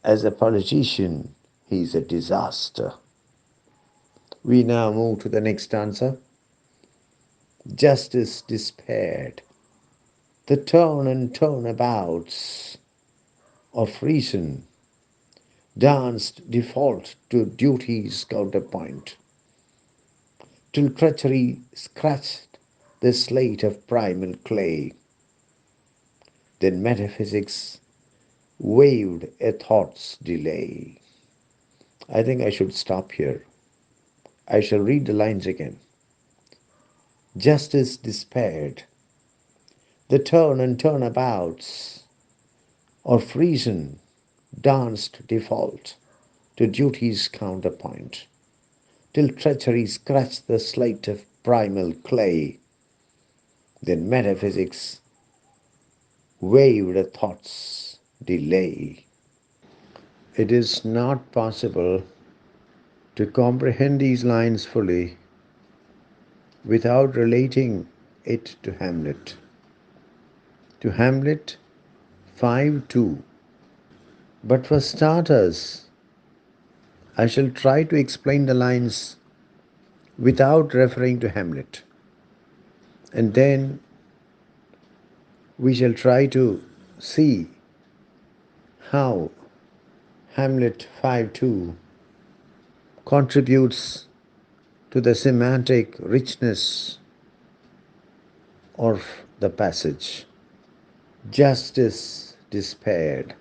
as a politician, he is a disaster. We now move to the next answer. Justice despaired. The turn and turnabouts of reason danced default to duty's counterpoint, till treachery scratched the slate of primal clay. Then metaphysics waived a thought's delay. I think I should stop here. I shall read the lines again. Justice despaired. The turn and turnabouts of reason danced default to duty's counterpoint, till treachery scratched the slate of primal clay. Then metaphysics waived a thought's delay. It is not possible to comprehend these lines fully without relating it to Hamlet. To Hamlet 5:2. But for starters, I shall try to explain the lines without referring to Hamlet. And then we shall try to see how Hamlet 5:2 contributes to the semantic richness of the passage. Justice despaired.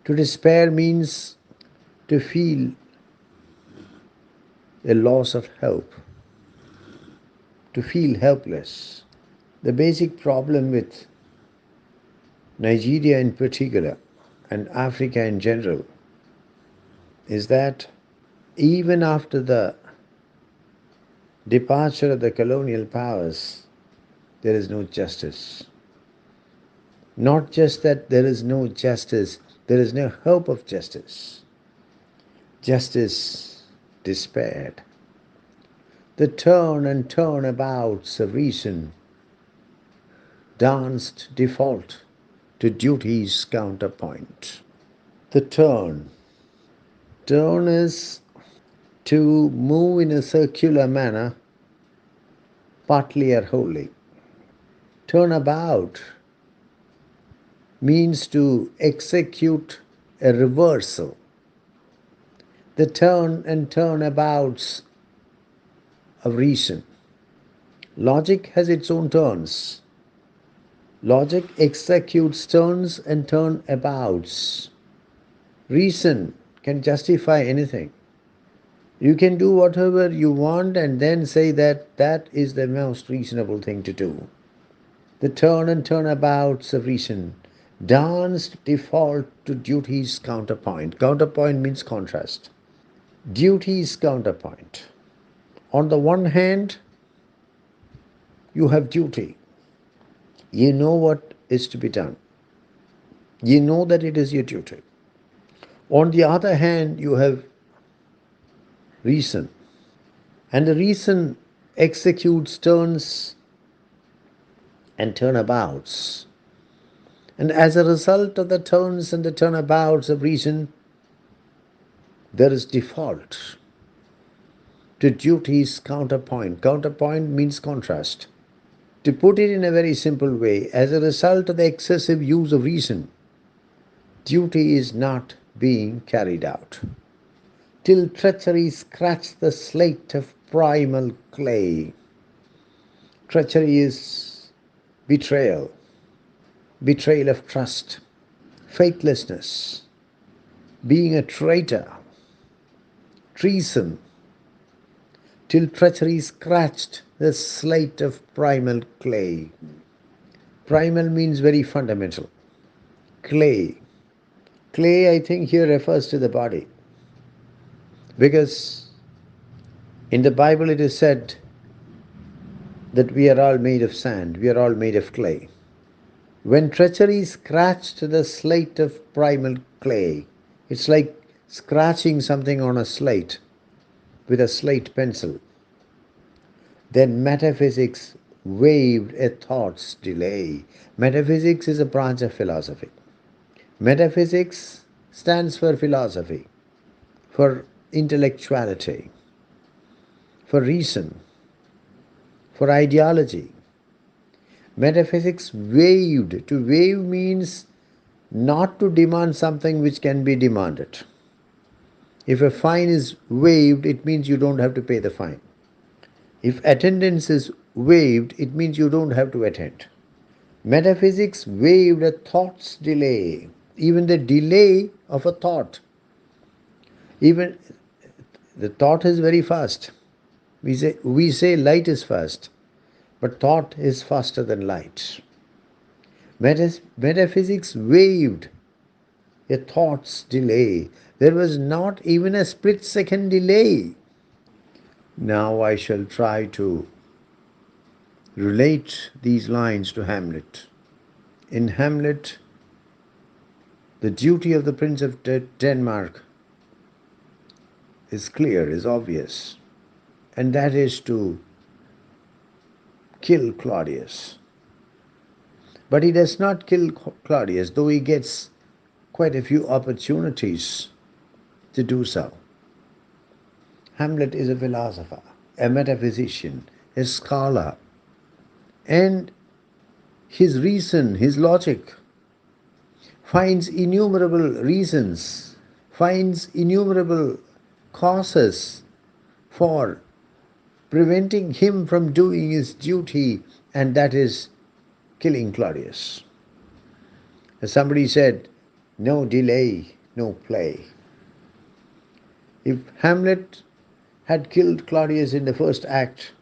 To despair means to feel a loss of hope, to feel helpless. The basic problem with Nigeria in particular and Africa in general is that even after the departure of the colonial powers, there is no justice. Not just that there is no justice, there is no hope of justice. Justice despaired. The turn and turnabouts of reason danced default to duty's counterpoint. The turn. Turn is to move in a circular manner, partly or wholly. Turnabout means to execute a reversal. The turn and turnabouts of reason. Logic has its own turns. Logic executes turns and turnabouts. Reason can justify anything. You can do whatever you want and then say that that is the most reasonable thing to do. The turn and turnabouts of reason dance default to duty's counterpoint. Counterpoint means contrast. Duty's counterpoint. On the one hand, you have duty. You know what is to be done. You know that it is your duty. On the other hand, you have reason. And the reason executes turns and turnabouts. And as a result of the turns and the turnabouts of reason, there is default to duty's counterpoint. Counterpoint means contrast. To put it in a very simple way, as a result of the excessive use of reason, duty is not being carried out. Till treachery scratched the slate of primal clay. Treachery is betrayal, betrayal of trust, faithlessness, being a traitor, treason, till treachery scratched the slate of primal clay. Primal means very fundamental. Clay. Clay, I think, here refers to the body. Because in the Bible it is said that we are all made of sand, we are all made of clay. When treachery scratched the slate of primal clay, it's like scratching something on a slate with a slate pencil. Then metaphysics waived a thought's delay. Metaphysics is a branch of philosophy. Metaphysics stands for philosophy, for intellectuality, for reason, for ideology. Metaphysics waived. To waive means not to demand something which can be demanded. If a fine is waived, it means you don't have to pay the fine. If attendance is waived, it means you don't have to attend. Metaphysics waived a thought's delay. Even the delay of a thought. Even the thought is very fast. We say light is fast, but thought is faster than light. Metaphysics waived a thought's delay. There was not even a split-second delay. Now I shall try to relate these lines to Hamlet. In Hamlet, the duty of the Prince of Denmark is clear, is obvious, and that is to kill Claudius. But he does not kill Claudius, though he gets quite a few opportunities to do so. Hamlet is a philosopher, a metaphysician, a scholar, and his reason, his logic, finds innumerable reasons, finds innumerable causes for preventing him from doing his duty, and that is killing Claudius. As somebody said, no delay, no play. If Hamlet had killed Claudius in the first act,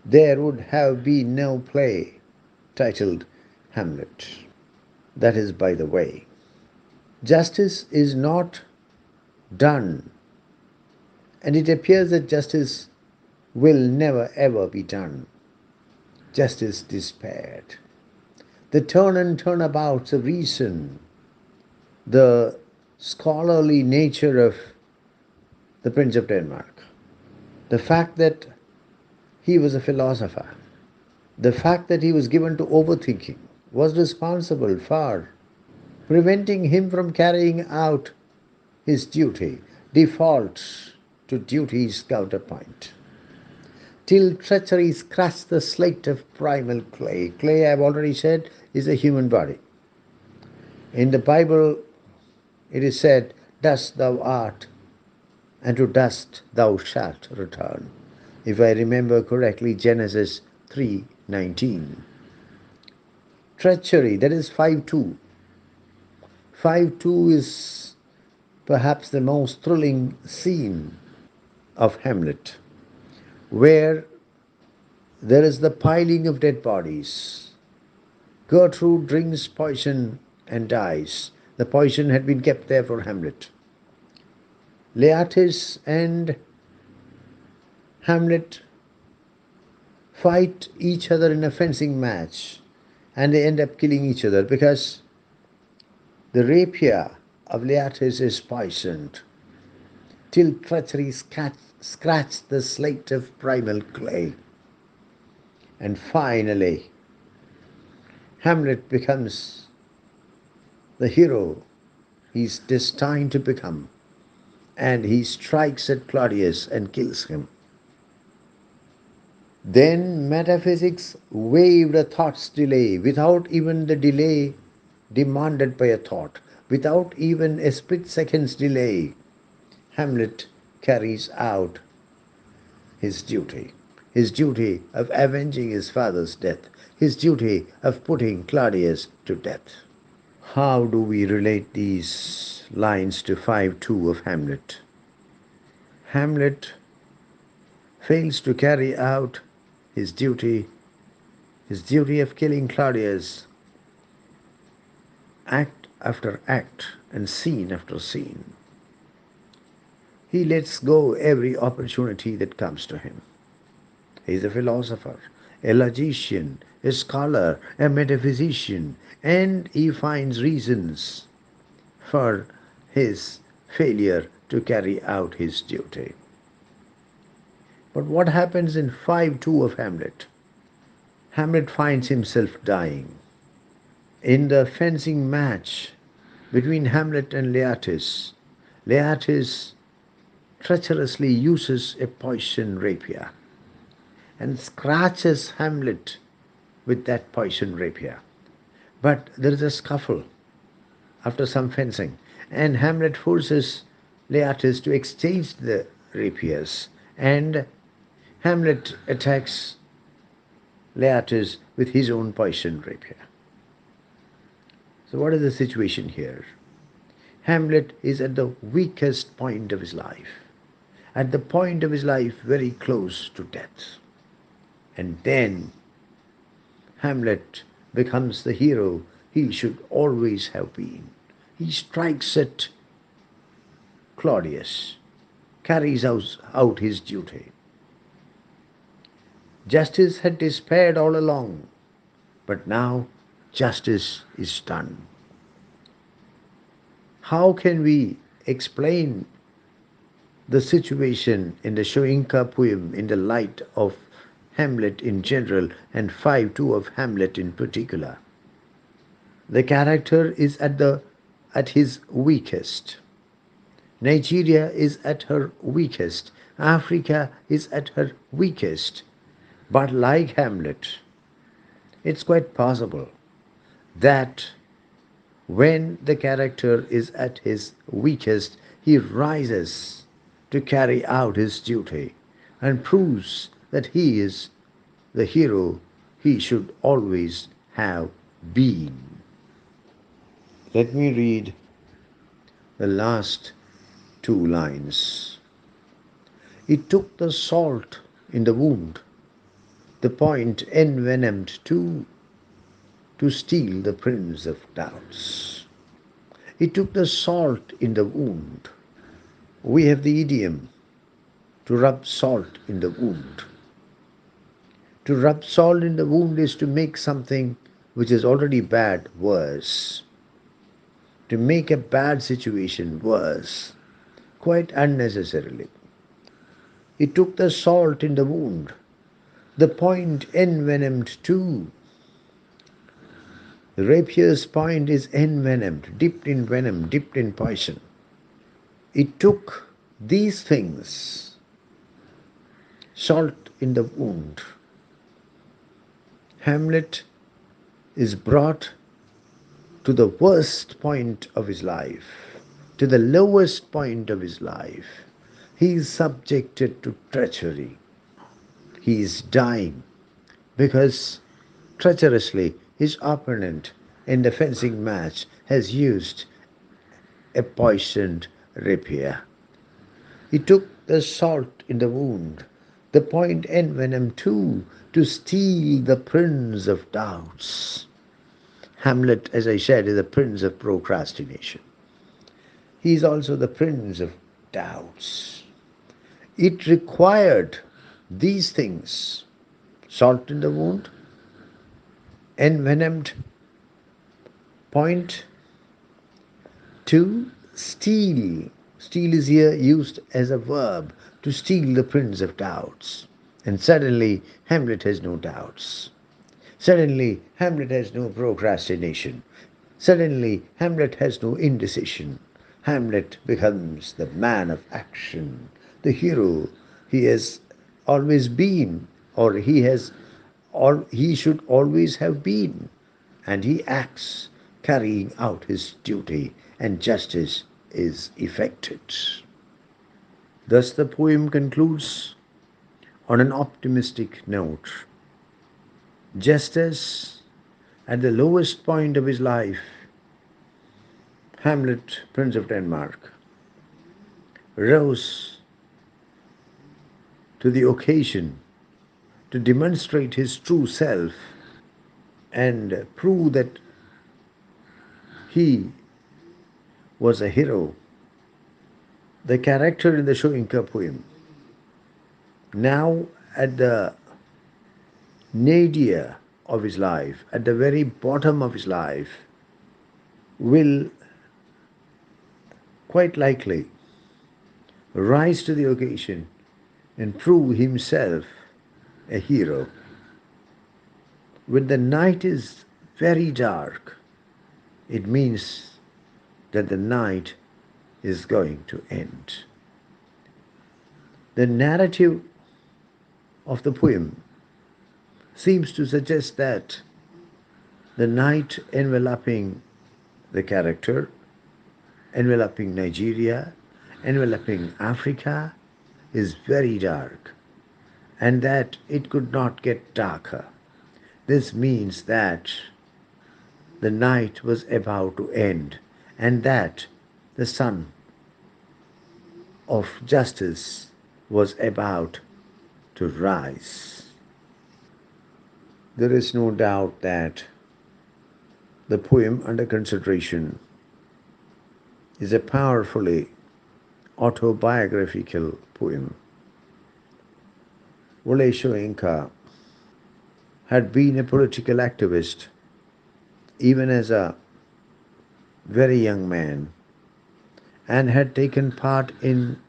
there would have been no play titled Hamlet. That is by the way. Justice is not done, and it appears that justice will never ever be done. Justice despaired. The turn and turnabouts of reason, the scholarly nature of the Prince of Denmark, the fact that he was a philosopher, the fact that he was given to overthinking, was responsible for preventing him from carrying out his duty, defaults to duty's counterpoint. Till treachery scratched the slate of primal clay. Clay, I've already said, is a human body. In the Bible, it is said, dust thou art, and to dust thou shalt return. If I remember correctly, Genesis 3:19. Treachery, that is 5:2. 5:2 is perhaps the most thrilling scene of Hamlet, where there is the piling of dead bodies. Gertrude drinks poison and dies. The poison had been kept there for Hamlet. Laertes and Hamlet fight each other in a fencing match, and they end up killing each other because the rapier of Laertes is poisoned till treachery scratched the slate of primal clay. And finally, Hamlet becomes the hero he's destined to become, and he strikes at Claudius and kills him. Then metaphysics waived a thought's delay, without even the delay demanded by a thought, without even a split second's delay. Hamlet carries out his duty of avenging his father's death, his duty of putting Claudius to death. How do we relate these lines to 5:2 of Hamlet? Hamlet fails to carry out his duty of killing Claudius, act after act and scene after scene. He lets go every opportunity that comes to him. He is a philosopher, a logician, a scholar, a metaphysician, and he finds reasons for his failure to carry out his duty. But what happens in 5:2 of Hamlet? Hamlet finds himself dying. In the fencing match between Hamlet and Laertes, Laertes treacherously uses a poisoned rapier and scratches Hamlet with that poisoned rapier. But there is a scuffle after some fencing, and Hamlet forces Laertes to exchange the rapiers, and Hamlet attacks Laertes with his own poisoned rapier. So what is the situation here? Hamlet is at the weakest point of his life, at the point of his life very close to death. And then Hamlet becomes the hero he should always have been. He strikes at Claudius, carries out his duty. Justice had despaired all along, but now justice is done. How can we explain the situation in the Soyinka poem in the light of Hamlet in general and 5:2 of Hamlet in particular? The character is at his weakest. Nigeria is at her weakest. Africa is at her weakest. But like Hamlet, it's quite possible that when the character is at his weakest, he rises to carry out his duty and proves that he is the hero he should always have been. Let me read the last two lines. It took the salt in the wound, the point envenomed to steal the prince of doubts. It took the salt in the wound. We have the idiom to rub salt in the wound. To rub salt in the wound is to make something which is already bad worse. To make a bad situation worse, quite unnecessarily. It took the salt in the wound, the point envenomed too. The rapier's point is envenomed, dipped in venom, dipped in poison. It took these things, salt in the wound. Hamlet is brought to the worst point of his life, to the lowest point of his life. He is subjected to treachery. He is dying because treacherously his opponent in the fencing match has used a poisoned rapier. He took the salt in the wound, the point envenomed too, to steal the prince of doubts. Hamlet, as I said, is the prince of procrastination. He is also the prince of doubts. It required these things: salt in the wound, envenomed point, to steal. Steal is here used as a verb, to steal the prince of doubts. And suddenly Hamlet has no doubts. Suddenly Hamlet has no procrastination. Suddenly Hamlet has no indecision. Hamlet becomes the man of action, the hero he has always been, or he should always have been, and he acts carrying out his duty, and justice is effected. Thus the poem concludes on an optimistic note. Just as at the lowest point of his life, Hamlet, Prince of Denmark, rose to the occasion to demonstrate his true self and prove that he was a hero. The character in the Soyinka poem, now at the nadir of his life, at the very bottom of his life, will quite likely rise to the occasion and prove himself a hero. When the night is very dark, it means that the night is going to end. The narrative of the poem seems to suggest that the night enveloping the character, enveloping Nigeria, enveloping Africa, is very dark, and that it could not get darker. This means that the night was about to end, and that the sun of justice was about to rise. There is no doubt that the poem under consideration is a powerfully autobiographical poem. Wole Soyinka had been a political activist even as a very young man, and had taken part in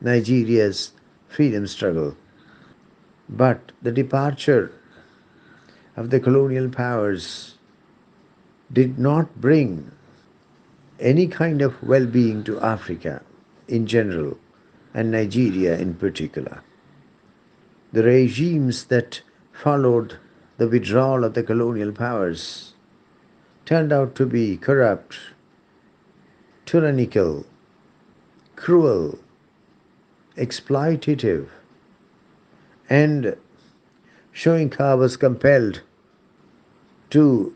Nigeria's freedom struggle. But the departure of the colonial powers did not bring any kind of well being to Africa in general, and Nigeria in particular. The regimes that followed the withdrawal of the colonial powers turned out to be corrupt, tyrannical, cruel, exploitative, and Soyinka was compelled to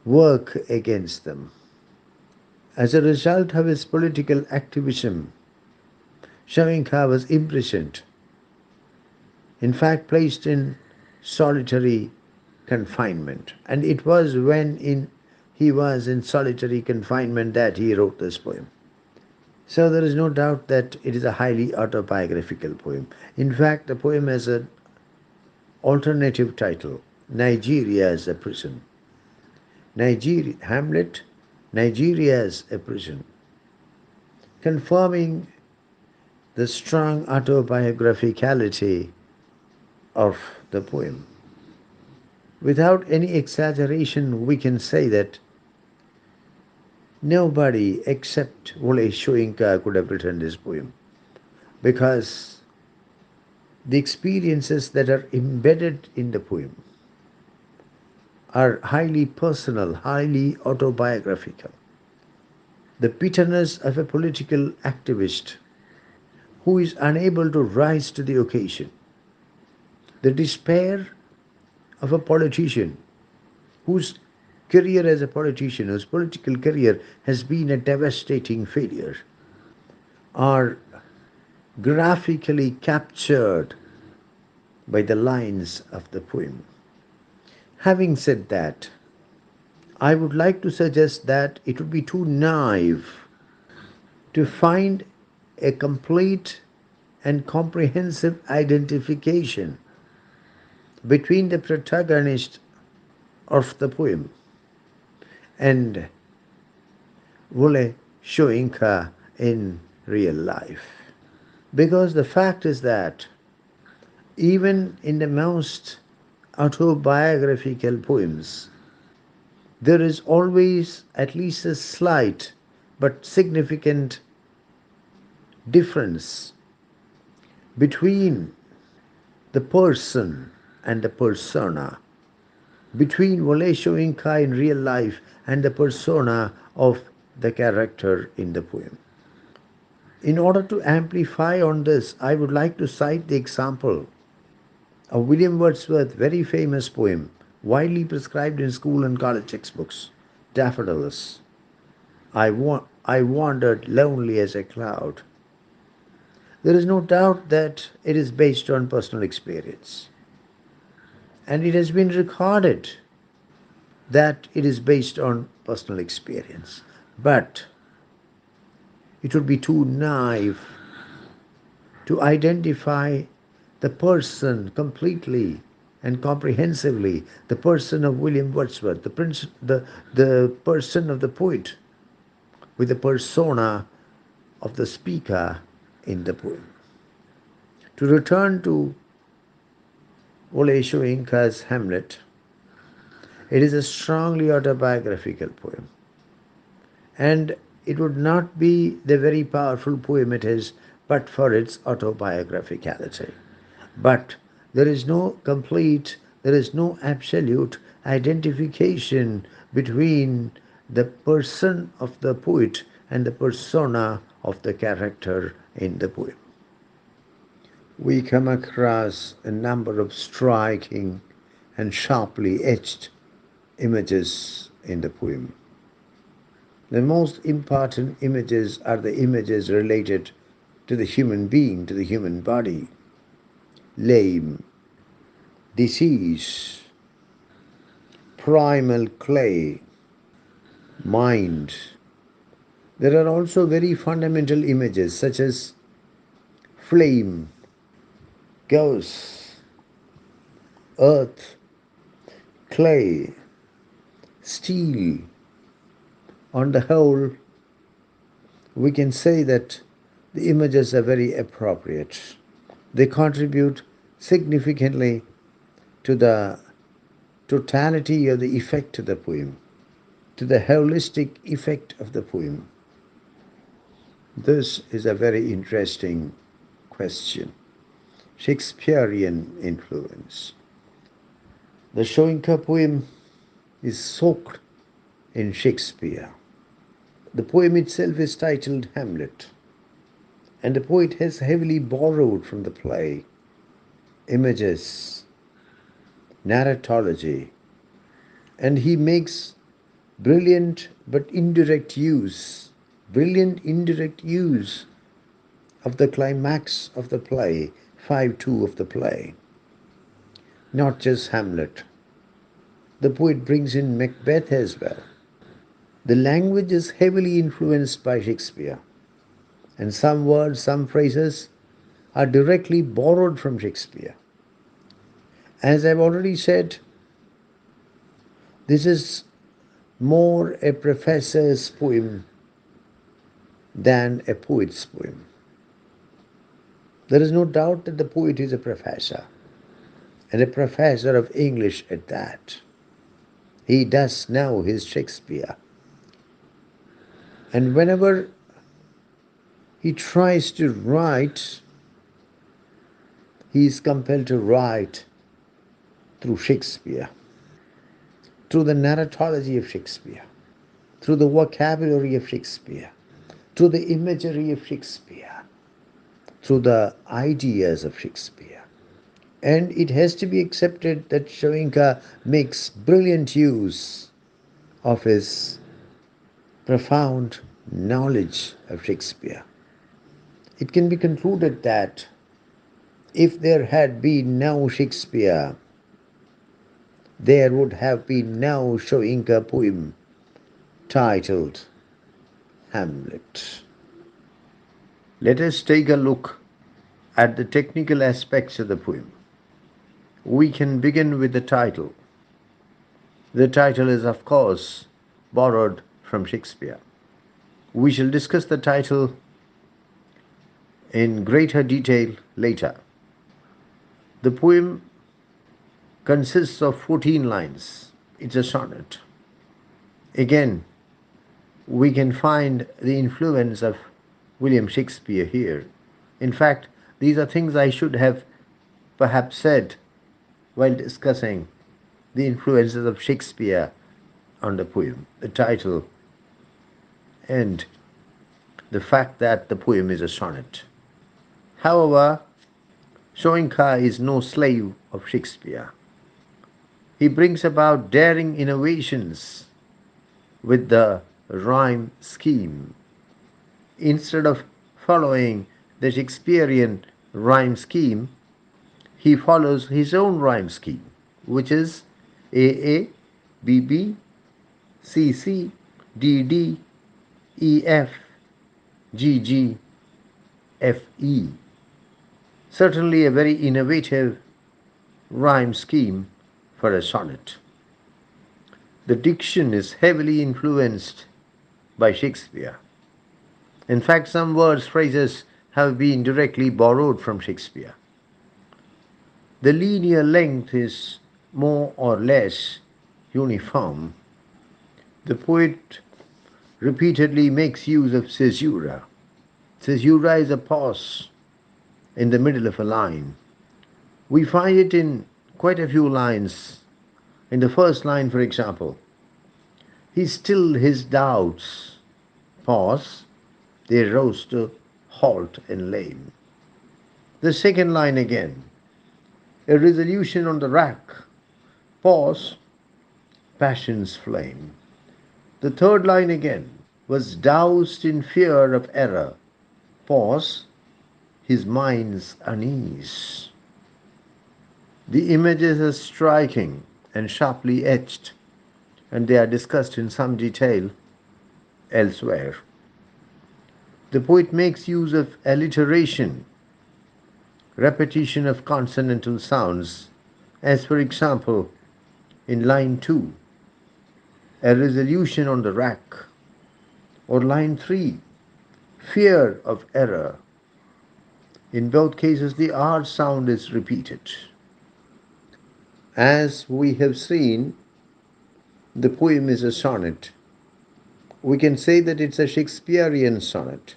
work against them. As a result of his political activism, Soyinka was imprisoned, in fact placed in solitary confinement. And it was when he was in solitary confinement that he wrote this poem. So there is no doubt that it is a highly autobiographical poem. In fact, the poem has an alternative title, Nigeria as a Prison. Hamlet, Nigeria as a Prison, confirming the strong autobiographicality of the poem. Without any exaggeration, we can say that nobody except Wole Soyinka could have written this poem, because the experiences that are embedded in the poem are highly personal, highly autobiographical. The bitterness of a political activist who is unable to rise to the occasion, the despair of a politician whose career as a politician, whose political career has been a devastating failure, are graphically captured by the lines of the poem. Having said that, I would like to suggest that it would be too naive to find a complete and comprehensive identification between the protagonist of the poem and Wole Soyinka in real life. Because the fact is that even in the most autobiographical poems, there is always at least a slight but significant difference between the person and the persona, between Wole Soyinka in real life and the persona of the character in the poem. In order to amplify on this, I would like to cite the example of William Wordsworth's very famous poem, widely prescribed in school and college textbooks, Daffodils. I wandered lonely as a cloud. There is no doubt that it is based on personal experience. And it has been recorded that it is based on personal experience. But it would be too naive to identify the person completely and comprehensively, the person of William Wordsworth, the person of the poet, with the persona of the speaker in the poem. To return to Wole Soyinka's Hamlet, it is a strongly autobiographical poem, and it would not be the very powerful poem it is but for its autobiographicality. But there is no absolute identification between the person of the poet and the persona of the character in the poem. We come across a number of striking and sharply etched images in the poem. The most important images are the images related to the human being, to the human body. Lame, disease, primal clay, mind. There are also very fundamental images such as flame, ghosts, earth, clay, steel. On the whole, we can say that the images are very appropriate. They contribute significantly to the totality of the effect of the poem, to the holistic effect of the poem. This is a very interesting question. Shakespearean influence. The Soyinka poem is soaked in Shakespeare. The poem itself is titled Hamlet, and the poet has heavily borrowed from the play images, narratology, and he makes brilliant but brilliant indirect use of the climax of the play, 5-2 of the play. Not just Hamlet. The poet brings in Macbeth as well. The language is heavily influenced by Shakespeare, and some words, some phrases are directly borrowed from Shakespeare. As I've already said, this is more a professor's poem than a poet's poem. There is no doubt that the poet is a professor, and a professor of English at that. He does know his Shakespeare. And whenever he tries to write, he is compelled to write through Shakespeare, through the narratology of Shakespeare, through the vocabulary of Shakespeare, through the imagery of Shakespeare, through the ideas of Shakespeare. And it has to be accepted that Soyinka makes brilliant use of his profound knowledge of Shakespeare. It can be concluded that if there had been no Shakespeare, there would have been no Soyinka poem titled Hamlet. Let us take a look at the technical aspects of the poem. We can begin with the title. The title is, of course, borrowed from Shakespeare. We shall discuss the title in greater detail later. The poem consists of 14 lines. It's a sonnet. Again, we can find the influence of William Shakespeare here. In fact, these are things I should have perhaps said while discussing the influences of Shakespeare on the poem, the title, and the fact that the poem is a sonnet. However, Soyinka is no slave of Shakespeare. He brings about daring innovations with the rhyme scheme. Instead of following the Shakespearean rhyme scheme, he follows his own rhyme scheme, which is AA, BB, CC, DD, EF, GG, FE. Certainly a very innovative rhyme scheme for a sonnet. The diction is heavily influenced by Shakespeare. In fact, some words, phrases have been directly borrowed from Shakespeare. The linear length is more or less uniform. The poet repeatedly makes use of caesura. Caesura is a pause in the middle of a line. We find it in quite a few lines. In the first line, for example, he stilled his doubts. Pause. They rose to halt and lame. The second line again, a resolution on the rack. Pause. Passion's flame. The third line again, was doused in fear of error. Pause. His mind's unease. The images are striking and sharply etched, and they are discussed in some detail elsewhere. The poet makes use of alliteration, repetition of consonantal sounds, as for example in line 2, a resolution on the rack, or line 3, fear of error. In both cases, the R sound is repeated. As we have seen, the poem is a sonnet. We can say that it's a Shakespearean sonnet.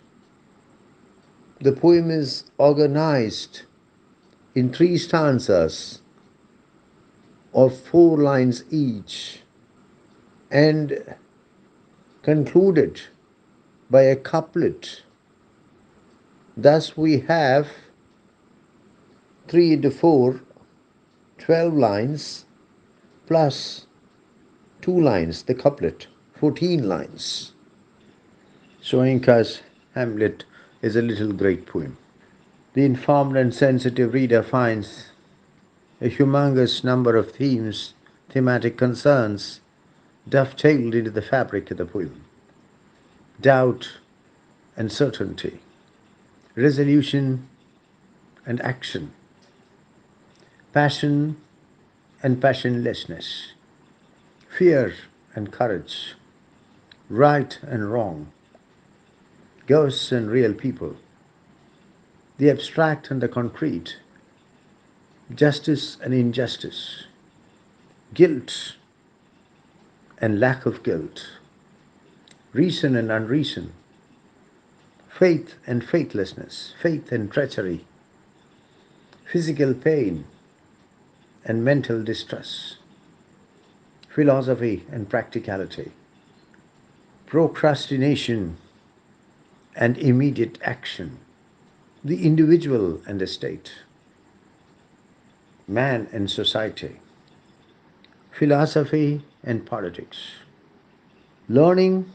The poem is organized in 3 stanzas of 4 lines each and concluded by a couplet. Thus we have 3 into 4, 12 lines plus 2 lines, the couplet, 14 lines. Soyinka's Hamlet is a little great poem. The informed and sensitive reader finds a humongous number of themes, thematic concerns, dovetailed into the fabric of the poem. Doubt and certainty, resolution and action, passion and passionlessness, fear and courage, right and wrong, ghosts and real people, the abstract and the concrete, justice and injustice, guilt and lack of guilt, reason and unreason, faith and faithlessness, faith and treachery, physical pain and mental distress, philosophy and practicality, procrastination and immediate action, the individual and the state. man and society, philosophy and politics, learning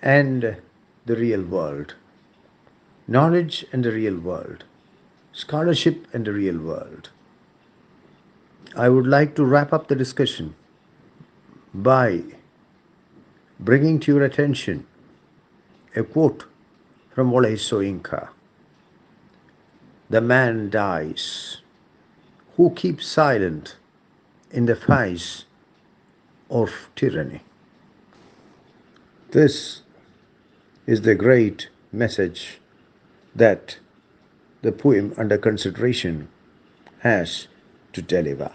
and the real world, knowledge and the real world, scholarship and the real world. I would like to wrap up the discussion by bringing to your attention a quote from Wole Soyinka. The man dies who keeps silent in the face of tyranny. This is the great message that the poem under consideration has to deliver.